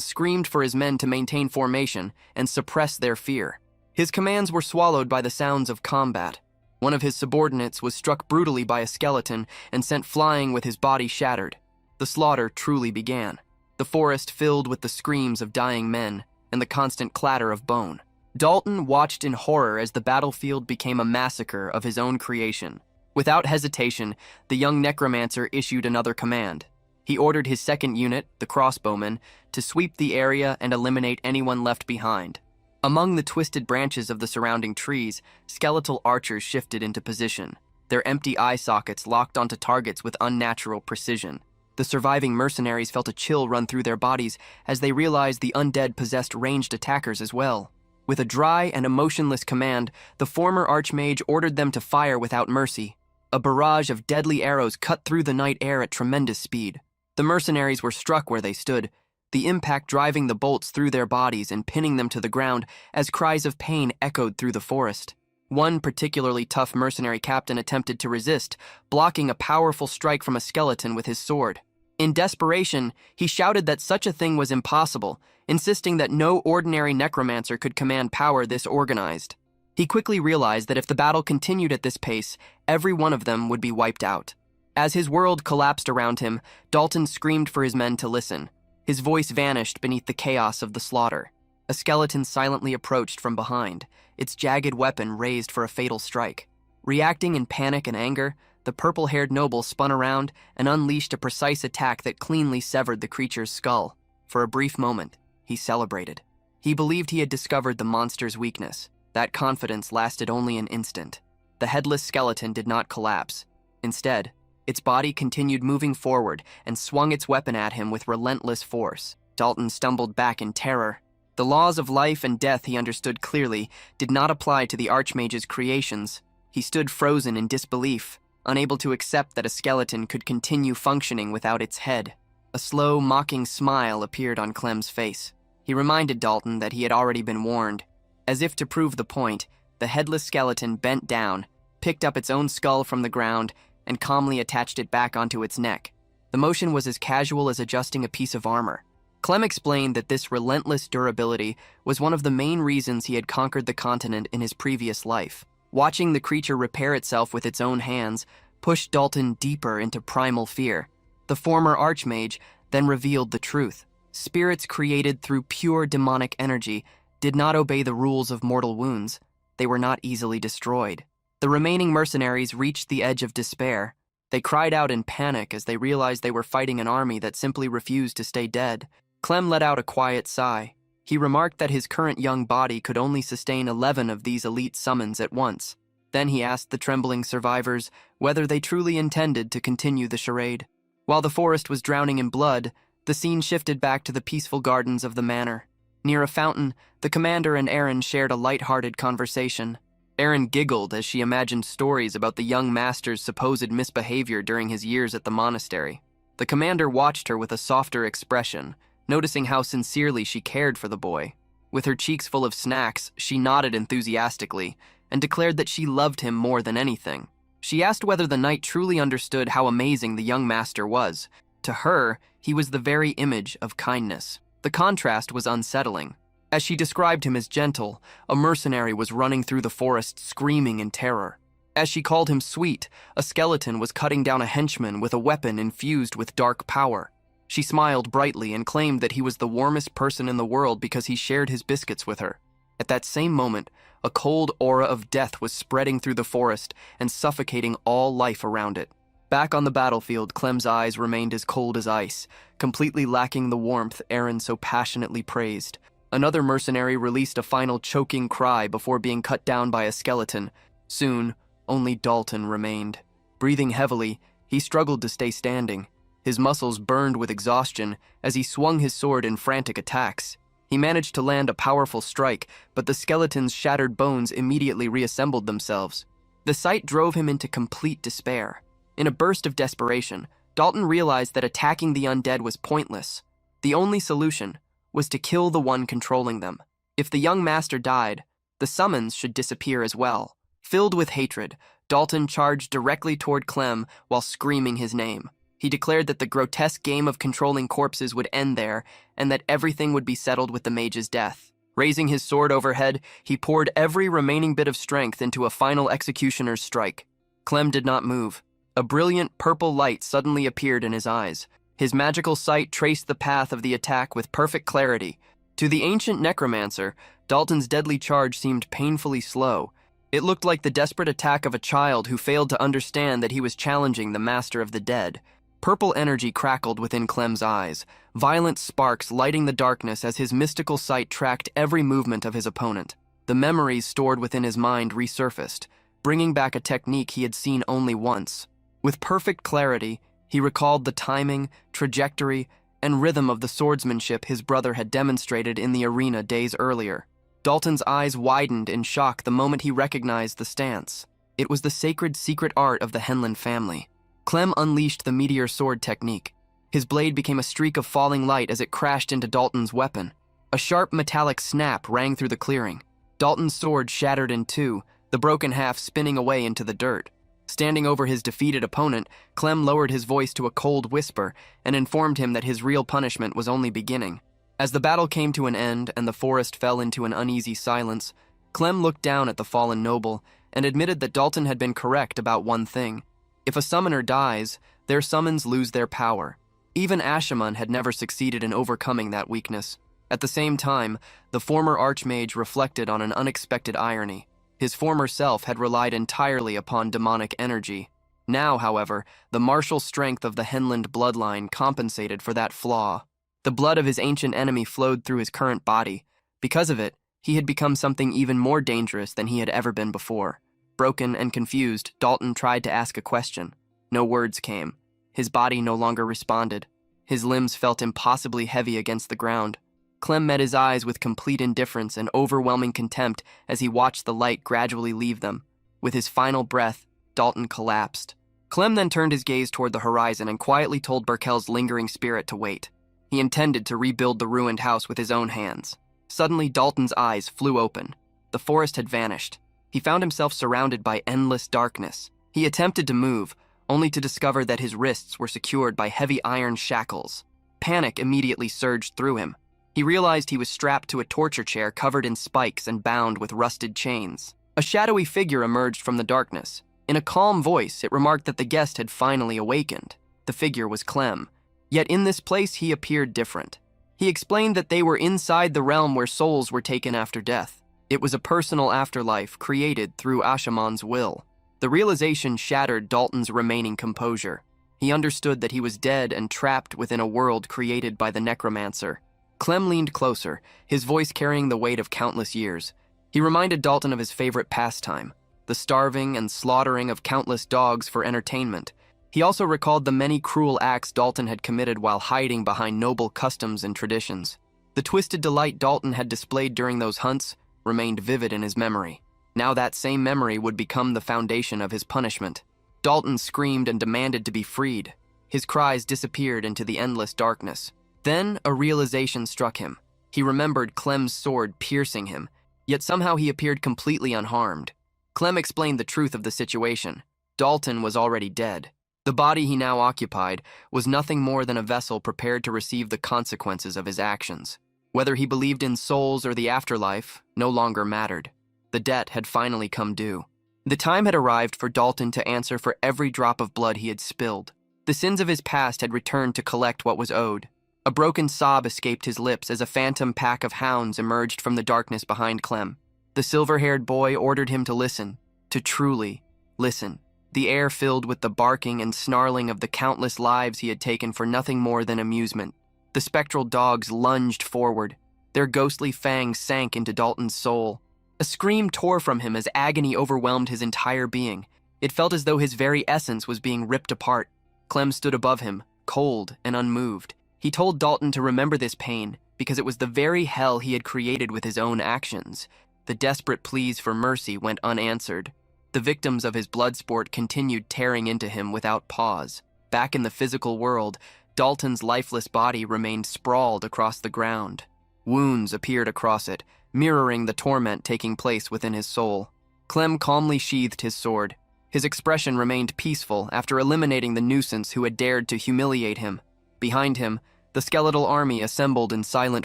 screamed for his men to maintain formation and suppress their fear. His commands were swallowed by the sounds of combat. One of his subordinates was struck brutally by a skeleton and sent flying with his body shattered. The slaughter truly began. The forest filled with the screams of dying men and the constant clatter of bone. Dalton watched in horror as the battlefield became a massacre of his own creation. Without hesitation, the young necromancer issued another command. He ordered his second unit, the crossbowmen, to sweep the area and eliminate anyone left behind. Among the twisted branches of the surrounding trees, skeletal archers shifted into position, their empty eye sockets locked onto targets with unnatural precision. The surviving mercenaries felt a chill run through their bodies as they realized the undead possessed ranged attackers as well. With a dry and emotionless command, the former archmage ordered them to fire without mercy. A barrage of deadly arrows cut through the night air at tremendous speed. The mercenaries were struck where they stood, the impact driving the bolts through their bodies and pinning them to the ground as cries of pain echoed through the forest. One particularly tough mercenary captain attempted to resist, blocking a powerful strike from a skeleton with his sword. In desperation, he shouted that such a thing was impossible, insisting that no ordinary necromancer could command power this organized. He quickly realized that if the battle continued at this pace, every one of them would be wiped out. As his world collapsed around him, Dalton screamed for his men to listen. His voice vanished beneath the chaos of the slaughter. A skeleton silently approached from behind, its jagged weapon raised for a fatal strike. Reacting in panic and anger, the purple-haired noble spun around and unleashed a precise attack that cleanly severed the creature's skull. For a brief moment, he celebrated. He believed he had discovered the monster's weakness. That confidence lasted only an instant. The headless skeleton did not collapse. Instead, its body continued moving forward and swung its weapon at him with relentless force. Dalton stumbled back in terror. The laws of life and death, he understood clearly, did not apply to the Archmage's creations. He stood frozen in disbelief, unable to accept that a skeleton could continue functioning without its head. A slow, mocking smile appeared on Clem's face. He reminded Dalton that he had already been warned. As if to prove the point, the headless skeleton bent down, picked up its own skull from the ground, and calmly attached it back onto its neck. The motion was as casual as adjusting a piece of armor. Clem explained that this relentless durability was one of the main reasons he had conquered the continent in his previous life. Watching the creature repair itself with its own hands pushed Dalton deeper into primal fear. The former Archmage then revealed the truth. Spirits created through pure demonic energy did not obey the rules of mortal wounds. They were not easily destroyed. The remaining mercenaries reached the edge of despair. They cried out in panic as they realized they were fighting an army that simply refused to stay dead. Clem let out a quiet sigh. He remarked that his current young body could only sustain 11 of these elite summons at once. Then he asked the trembling survivors whether they truly intended to continue the charade. While the forest was drowning in blood, the scene shifted back to the peaceful gardens of the manor. Near a fountain, the commander and Aaron shared a light-hearted conversation. Aaron giggled as she imagined stories about the young master's supposed misbehavior during his years at the monastery. The commander watched her with a softer expression, noticing how sincerely she cared for the boy. With her cheeks full of snacks, she nodded enthusiastically and declared that she loved him more than anything. She asked whether the knight truly understood how amazing the young master was. To her, he was the very image of kindness. The contrast was unsettling. As she described him as gentle, a mercenary was running through the forest screaming in terror. As she called him sweet, a skeleton was cutting down a henchman with a weapon infused with dark power. She smiled brightly and claimed that he was the warmest person in the world because he shared his biscuits with her. At that same moment, a cold aura of death was spreading through the forest and suffocating all life around it. Back on the battlefield, Clem's eyes remained as cold as ice, completely lacking the warmth Aaron so passionately praised. Another mercenary released a final choking cry before being cut down by a skeleton. Soon, only Dalton remained. Breathing heavily, he struggled to stay standing. His muscles burned with exhaustion as he swung his sword in frantic attacks. He managed to land a powerful strike, but the skeleton's shattered bones immediately reassembled themselves. The sight drove him into complete despair. In a burst of desperation, Dalton realized that attacking the undead was pointless. The only solution was to kill the one controlling them. If the young master died, the summons should disappear as well. Filled with hatred, Dalton charged directly toward Clem while screaming his name. He declared that the grotesque game of controlling corpses would end there, and that everything would be settled with the mage's death. Raising his sword overhead, he poured every remaining bit of strength into a final executioner's strike. Clem did not move. A brilliant purple light suddenly appeared in his eyes. His magical sight traced the path of the attack with perfect clarity. To the ancient necromancer, Dalton's deadly charge seemed painfully slow. It looked like the desperate attack of a child who failed to understand that he was challenging the master of the dead. Purple energy crackled within Clem's eyes, violent sparks lighting the darkness as his mystical sight tracked every movement of his opponent. The memories stored within his mind resurfaced, bringing back a technique he had seen only once. With perfect clarity, he recalled the timing, trajectory, and rhythm of the swordsmanship his brother had demonstrated in the arena days earlier. Dalton's eyes widened in shock the moment he recognized the stance. It was the sacred secret art of the Reinland family. Clem unleashed the meteor sword technique. His blade became a streak of falling light as it crashed into Dalton's weapon. A sharp metallic snap rang through the clearing. Dalton's sword shattered in two, the broken half spinning away into the dirt. Standing over his defeated opponent, Clem lowered his voice to a cold whisper and informed him that his real punishment was only beginning. As the battle came to an end and the forest fell into an uneasy silence, Clem looked down at the fallen noble and admitted that Dalton had been correct about one thing. If a summoner dies, their summons lose their power. Even Archimond had never succeeded in overcoming that weakness. At the same time, the former archmage reflected on an unexpected irony. His former self had relied entirely upon demonic energy. Now, however, the martial strength of the Reinland bloodline compensated for that flaw. The blood of his ancient enemy flowed through his current body. Because of it, he had become something even more dangerous than he had ever been before. Broken and confused, Dalton tried to ask a question. No words came. His body no longer responded. His limbs felt impossibly heavy against the ground. Clem met his eyes with complete indifference and overwhelming contempt as he watched the light gradually leave them. With his final breath, Dalton collapsed. Clem then turned his gaze toward the horizon and quietly told Berkel's lingering spirit to wait. He intended to rebuild the ruined house with his own hands. Suddenly, Dalton's eyes flew open. The forest had vanished. He found himself surrounded by endless darkness. He attempted to move, only to discover that his wrists were secured by heavy iron shackles. Panic immediately surged through him. He realized he was strapped to a torture chair covered in spikes and bound with rusted chains. A shadowy figure emerged from the darkness. In a calm voice, it remarked that the guest had finally awakened. The figure was Clem. Yet in this place, he appeared different. He explained that they were inside the realm where souls were taken after death. It was a personal afterlife created through Archimond's will. The realization shattered Dalton's remaining composure. He understood that he was dead and trapped within a world created by the Necromancer. Clem leaned closer, his voice carrying the weight of countless years. He reminded Dalton of his favorite pastime, the starving and slaughtering of countless dogs for entertainment. He also recalled the many cruel acts Dalton had committed while hiding behind noble customs and traditions. The twisted delight Dalton had displayed during those hunts remained vivid in his memory. Now that same memory would become the foundation of his punishment. Dalton screamed and demanded to be freed. His cries disappeared into the endless darkness. Then a realization struck him. He remembered Clem's sword piercing him, yet somehow he appeared completely unharmed. Clem explained the truth of the situation. Dalton was already dead. The body he now occupied was nothing more than a vessel prepared to receive the consequences of his actions. Whether he believed in souls or the afterlife no longer mattered. The debt had finally come due. The time had arrived for Dalton to answer for every drop of blood he had spilled. The sins of his past had returned to collect what was owed. A broken sob escaped his lips as a phantom pack of hounds emerged from the darkness behind Clem. The silver-haired boy ordered him to listen, to truly listen. The air filled with the barking and snarling of the countless lives he had taken for nothing more than amusement. The spectral dogs lunged forward. Their ghostly fangs sank into Dalton's soul. A scream tore from him as agony overwhelmed his entire being. It felt as though his very essence was being ripped apart. Clem stood above him, cold and unmoved. He told Dalton to remember this pain, because it was the very hell he had created with his own actions. The desperate pleas for mercy went unanswered. The victims of his blood sport continued tearing into him without pause. Back in the physical world, Dalton's lifeless body remained sprawled across the ground. Wounds appeared across it, mirroring the torment taking place within his soul. Clem calmly sheathed his sword. His expression remained peaceful after eliminating the nuisance who had dared to humiliate him. Behind him, the skeletal army assembled in silent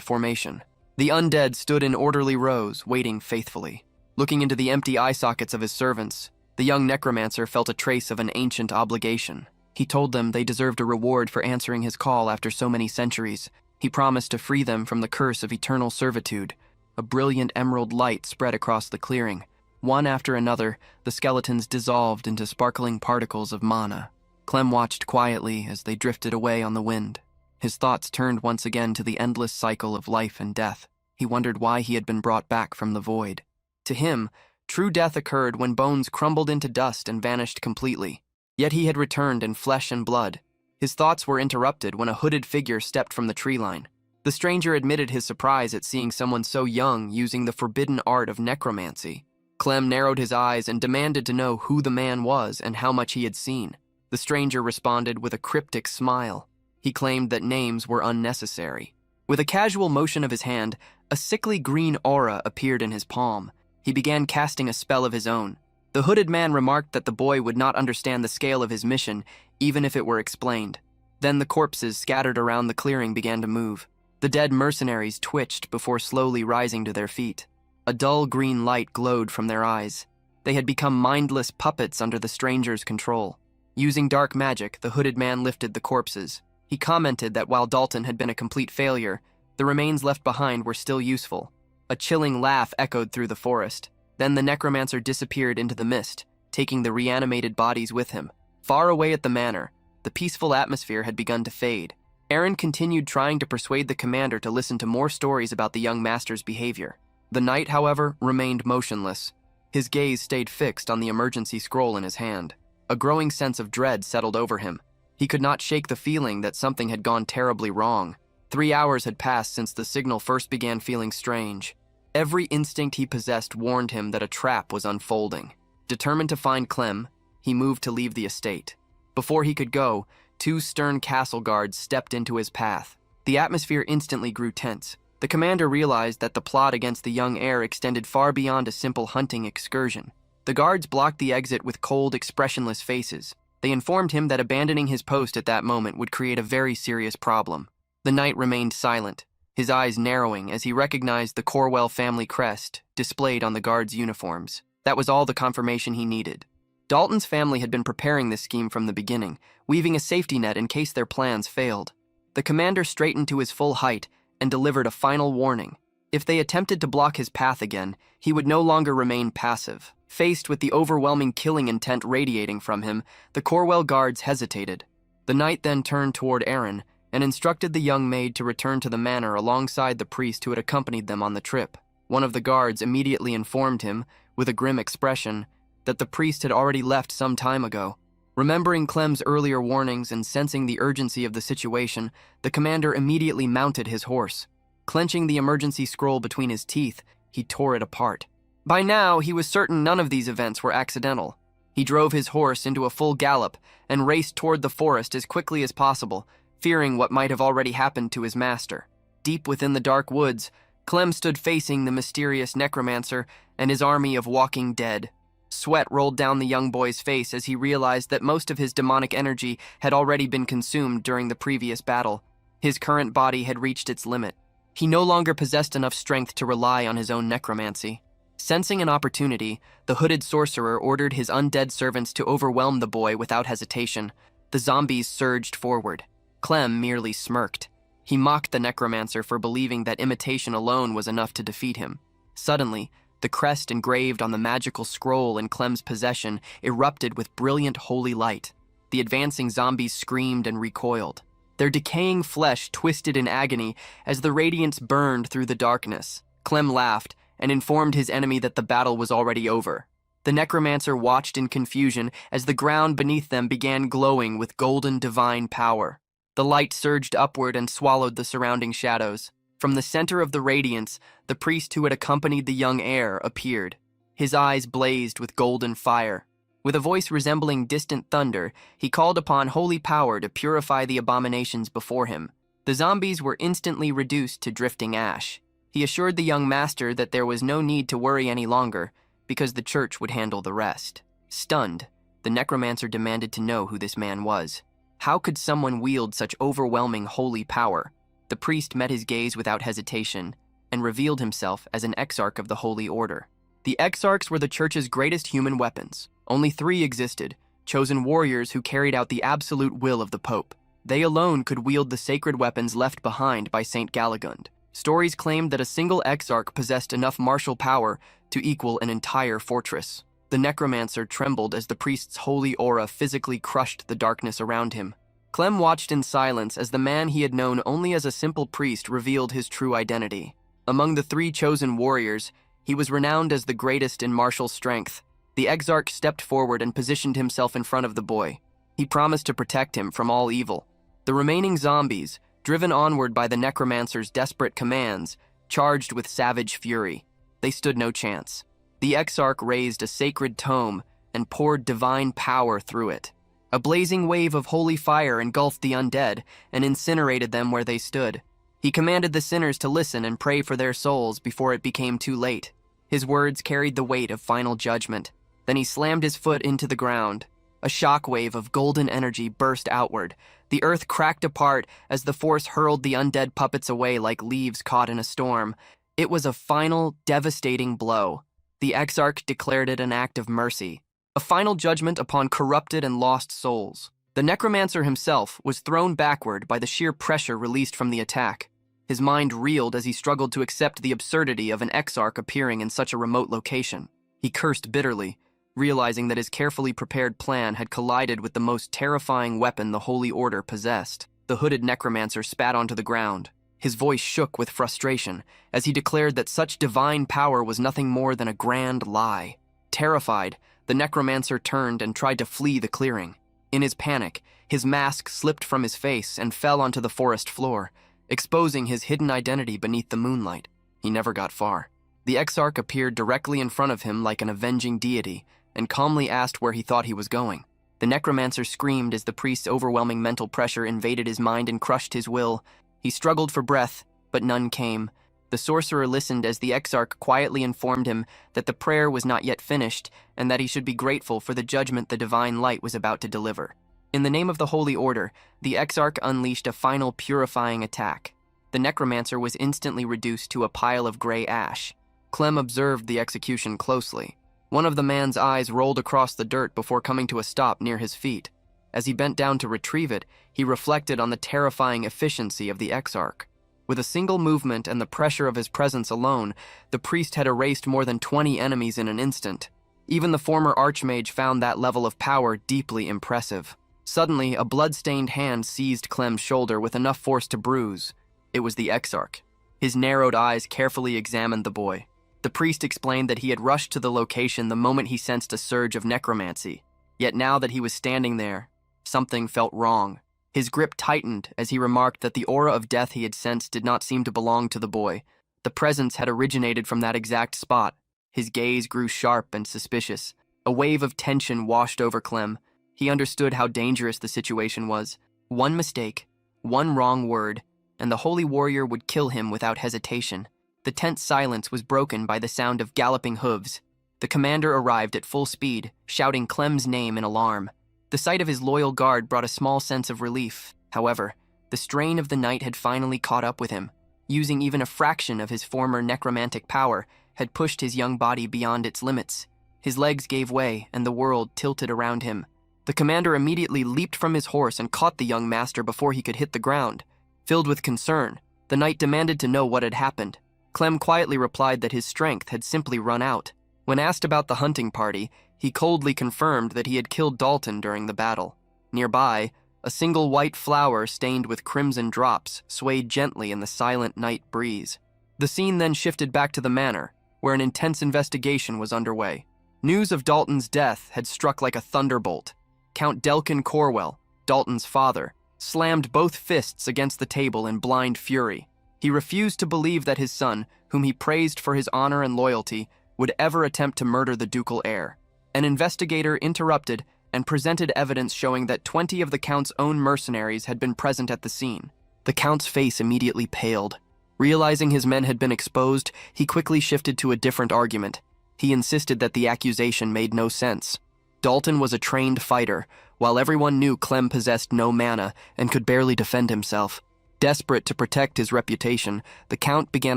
formation. The undead stood in orderly rows, waiting faithfully. Looking into the empty eye sockets of his servants, the young necromancer felt a trace of an ancient obligation. He told them they deserved a reward for answering his call after so many centuries. He promised to free them from the curse of eternal servitude. A brilliant emerald light spread across the clearing. One after another, the skeletons dissolved into sparkling particles of mana. Clem watched quietly as they drifted away on the wind. His thoughts turned once again to the endless cycle of life and death. He wondered why he had been brought back from the void. To him, true death occurred when bones crumbled into dust and vanished completely. Yet he had returned in flesh and blood. His thoughts were interrupted when a hooded figure stepped from the tree line. The stranger admitted his surprise at seeing someone so young using the forbidden art of necromancy. Clem narrowed his eyes and demanded to know who the man was and how much he had seen. The stranger responded with a cryptic smile. He claimed that names were unnecessary. With a casual motion of his hand, a sickly green aura appeared in his palm. He began casting a spell of his own. The hooded man remarked that the boy would not understand the scale of his mission, even if it were explained. Then the corpses scattered around the clearing began to move. The dead mercenaries twitched before slowly rising to their feet. A dull green light glowed from their eyes. They had become mindless puppets under the stranger's control. Using dark magic, the hooded man lifted the corpses. He commented that while Dalton had been a complete failure, the remains left behind were still useful. A chilling laugh echoed through the forest. Then the necromancer disappeared into the mist, taking the reanimated bodies with him. Far away at the manor, the peaceful atmosphere had begun to fade. Aaron continued trying to persuade the commander to listen to more stories about the young master's behavior. The knight, however, remained motionless. His gaze stayed fixed on the emergency scroll in his hand. A growing sense of dread settled over him. He could not shake the feeling that something had gone terribly wrong. 3 hours had passed since the signal first began feeling strange. Every instinct he possessed warned him that a trap was unfolding. Determined to find Clem, he moved to leave the estate. Before he could go, 2 stern castle guards stepped into his path. The atmosphere instantly grew tense. The commander realized that the plot against the young heir extended far beyond a simple hunting excursion. The guards blocked the exit with cold, expressionless faces. They informed him that abandoning his post at that moment would create a very serious problem. The knight remained silent, his eyes narrowing as he recognized the Corwell family crest displayed on the guards' uniforms. That was all the confirmation he needed. Dalton's family had been preparing this scheme from the beginning, weaving a safety net in case their plans failed. The commander straightened to his full height and delivered a final warning. If they attempted to block his path again, he would no longer remain passive. Faced with the overwhelming killing intent radiating from him, the Corwell guards hesitated. The knight then turned toward Aaron and instructed the young maid to return to the manor alongside the priest who had accompanied them on the trip. One of the guards immediately informed him, with a grim expression, that the priest had already left some time ago. Remembering Clem's earlier warnings and sensing the urgency of the situation, the commander immediately mounted his horse. Clenching the emergency scroll between his teeth, he tore it apart. By now, he was certain none of these events were accidental. He drove his horse into a full gallop and raced toward the forest as quickly as possible, fearing what might have already happened to his master. Deep within the dark woods, Clem stood facing the mysterious necromancer and his army of walking dead. Sweat rolled down the young boy's face as he realized that most of his demonic energy had already been consumed during the previous battle. His current body had reached its limit. He no longer possessed enough strength to rely on his own necromancy. Sensing an opportunity, the hooded sorcerer ordered his undead servants to overwhelm the boy without hesitation. The zombies surged forward. Clem merely smirked. He mocked the necromancer for believing that imitation alone was enough to defeat him. Suddenly, the crest engraved on the magical scroll in Clem's possession erupted with brilliant holy light. The advancing zombies screamed and recoiled. Their decaying flesh twisted in agony as the radiance burned through the darkness. Clem laughed and informed his enemy that the battle was already over. The necromancer watched in confusion as the ground beneath them began glowing with golden divine power. The light surged upward and swallowed the surrounding shadows. From the center of the radiance, the priest who had accompanied the young heir appeared. His eyes blazed with golden fire. With a voice resembling distant thunder, he called upon holy power to purify the abominations before him. The zombies were instantly reduced to drifting ash. He assured the young master that there was no need to worry any longer, because the church would handle the rest. Stunned, the necromancer demanded to know who this man was. How could someone wield such overwhelming holy power? The priest met his gaze without hesitation and revealed himself as an exarch of the Holy Order. The exarchs were the church's greatest human weapons. Only 3 existed, chosen warriors who carried out the absolute will of the Pope. They alone could wield the sacred weapons left behind by Saint Galagund. Stories claimed that a single exarch possessed enough martial power to equal an entire fortress. The necromancer trembled as the priest's holy aura physically crushed the darkness around him. Clem watched in silence as the man he had known only as a simple priest revealed his true identity. Among the 3 chosen warriors, he was renowned as the greatest in martial strength. The exarch stepped forward and positioned himself in front of the boy. He promised to protect him from all evil. The remaining zombies, driven onward by the necromancer's desperate commands, charged with savage fury. They stood no chance. The exarch raised a sacred tome and poured divine power through it. A blazing wave of holy fire engulfed the undead and incinerated them where they stood. He commanded the sinners to listen and pray for their souls before it became too late. His words carried the weight of final judgment. Then he slammed his foot into the ground. A shockwave of golden energy burst outward. The earth cracked apart as the force hurled the undead puppets away like leaves caught in a storm. It was a final, devastating blow. The exarch declared it an act of mercy, a final judgment upon corrupted and lost souls. The necromancer himself was thrown backward by the sheer pressure released from the attack. His mind reeled as he struggled to accept the absurdity of an exarch appearing in such a remote location. He cursed bitterly, realizing that his carefully prepared plan had collided with the most terrifying weapon the Holy Order possessed. The hooded necromancer spat onto the ground. His voice shook with frustration as he declared that such divine power was nothing more than a grand lie. Terrified, the necromancer turned and tried to flee the clearing. In his panic, his mask slipped from his face and fell onto the forest floor, exposing his hidden identity beneath the moonlight. He never got far. The exarch appeared directly in front of him like an avenging deity and calmly asked where he thought he was going. The necromancer screamed as the priest's overwhelming mental pressure invaded his mind and crushed his will. He struggled for breath, but none came. The sorcerer listened as the exarch quietly informed him that the prayer was not yet finished and that he should be grateful for the judgment the divine light was about to deliver. In the name of the Holy Order, the exarch unleashed a final purifying attack. The necromancer was instantly reduced to a pile of gray ash. Clem observed the execution closely. One of the man's eyes rolled across the dirt before coming to a stop near his feet. As he bent down to retrieve it, he reflected on the terrifying efficiency of the exarch. With a single movement and the pressure of his presence alone, the priest had erased more than 20 enemies in an instant. Even the former archmage found that level of power deeply impressive. Suddenly, a blood-stained hand seized Clem's shoulder with enough force to bruise. It was the exarch. His narrowed eyes carefully examined the boy. The priest explained that he had rushed to the location the moment he sensed a surge of necromancy. Yet now that he was standing there, something felt wrong. His grip tightened as he remarked that the aura of death he had sensed did not seem to belong to the boy. The presence had originated from that exact spot. His gaze grew sharp and suspicious. A wave of tension washed over Clem. He understood how dangerous the situation was. One mistake, one wrong word, and the holy warrior would kill him without hesitation. The tense silence was broken by the sound of galloping hooves. The commander arrived at full speed, shouting Clem's name in alarm. The sight of his loyal guard brought a small sense of relief. However, the strain of the night had finally caught up with him. Using even a fraction of his former necromantic power had pushed his young body beyond its limits. His legs gave way, and the world tilted around him. The commander immediately leaped from his horse and caught the young master before he could hit the ground. Filled with concern, the knight demanded to know what had happened. Clem quietly replied that his strength had simply run out. When asked about the hunting party, he coldly confirmed that he had killed Dalton during the battle. Nearby, a single white flower stained with crimson drops swayed gently in the silent night breeze. The scene then shifted back to the manor, where an intense investigation was underway. News of Dalton's death had struck like a thunderbolt. Count Delkin Corwell, Dalton's father, slammed both fists against the table in blind fury. He refused to believe that his son, whom he praised for his honor and loyalty, would ever attempt to murder the ducal heir. An investigator interrupted and presented evidence showing that 20 of the Count's own mercenaries had been present at the scene. The Count's face immediately paled. Realizing his men had been exposed, he quickly shifted to a different argument. He insisted that the accusation made no sense. Dalton was a trained fighter, while everyone knew Clem possessed no mana and could barely defend himself. Desperate to protect his reputation, the Count began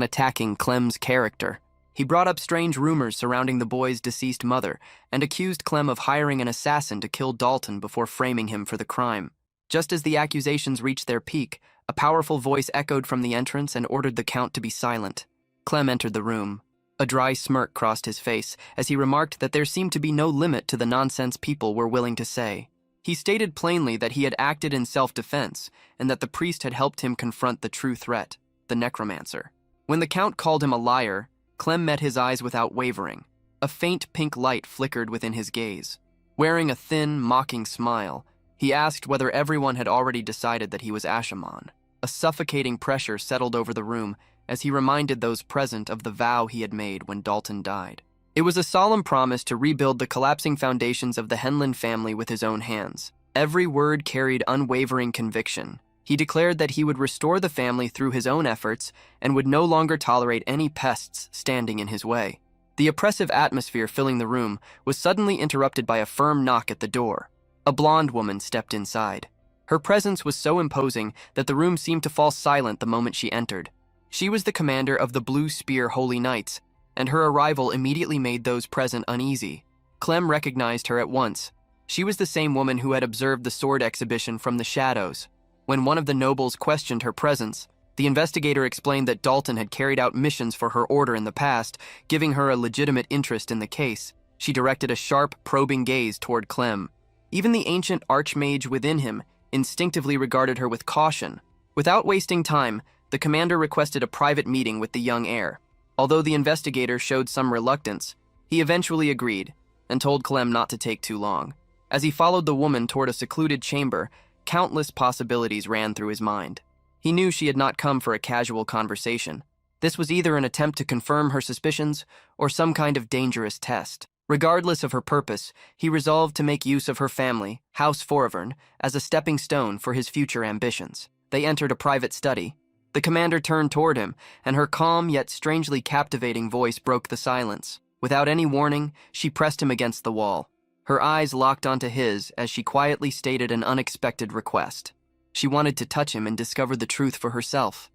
attacking Clem's character. He brought up strange rumors surrounding the boy's deceased mother and accused Clem of hiring an assassin to kill Dalton before framing him for the crime. Just as the accusations reached their peak, a powerful voice echoed from the entrance and ordered the Count to be silent. Clem entered the room. A dry smirk crossed his face as he remarked that there seemed to be no limit to the nonsense people were willing to say. He stated plainly that he had acted in self-defense and that the priest had helped him confront the true threat, the Necromancer. When the Count called him a liar, Clem met his eyes without wavering. A faint pink light flickered within his gaze. Wearing a thin, mocking smile, he asked whether everyone had already decided that he was Archimond. A suffocating pressure settled over the room as he reminded those present of the vow he had made when Dalton died. It was a solemn promise to rebuild the collapsing foundations of the Reinland family with his own hands. Every word carried unwavering conviction. He declared that he would restore the family through his own efforts and would no longer tolerate any pests standing in his way. The oppressive atmosphere filling the room was suddenly interrupted by a firm knock at the door. A blonde woman stepped inside. Her presence was so imposing that the room seemed to fall silent the moment she entered. She was the commander of the Blue Spear Holy Knights, and her arrival immediately made those present uneasy. Clem recognized her at once. She was the same woman who had observed the sword exhibition from the shadows. When one of the nobles questioned her presence, the investigator explained that Dalton had carried out missions for her order in the past, giving her a legitimate interest in the case. She directed a sharp, probing gaze toward Clem. Even the ancient archmage within him instinctively regarded her with caution. Without wasting time, the commander requested a private meeting with the young heir. Although the investigator showed some reluctance, he eventually agreed and told Clem not to take too long. As he followed the woman toward a secluded chamber, countless possibilities ran through his mind. He knew she had not come for a casual conversation. This was either an attempt to confirm her suspicions or some kind of dangerous test. Regardless of her purpose, he resolved to make use of her family, House Forvern, as a stepping stone for his future ambitions. They entered a private study. The commander turned toward him, and her calm yet strangely captivating voice broke the silence. Without any warning, she pressed him against the wall. Her eyes locked onto his as she quietly stated an unexpected request. She wanted to touch him and discover the truth for herself.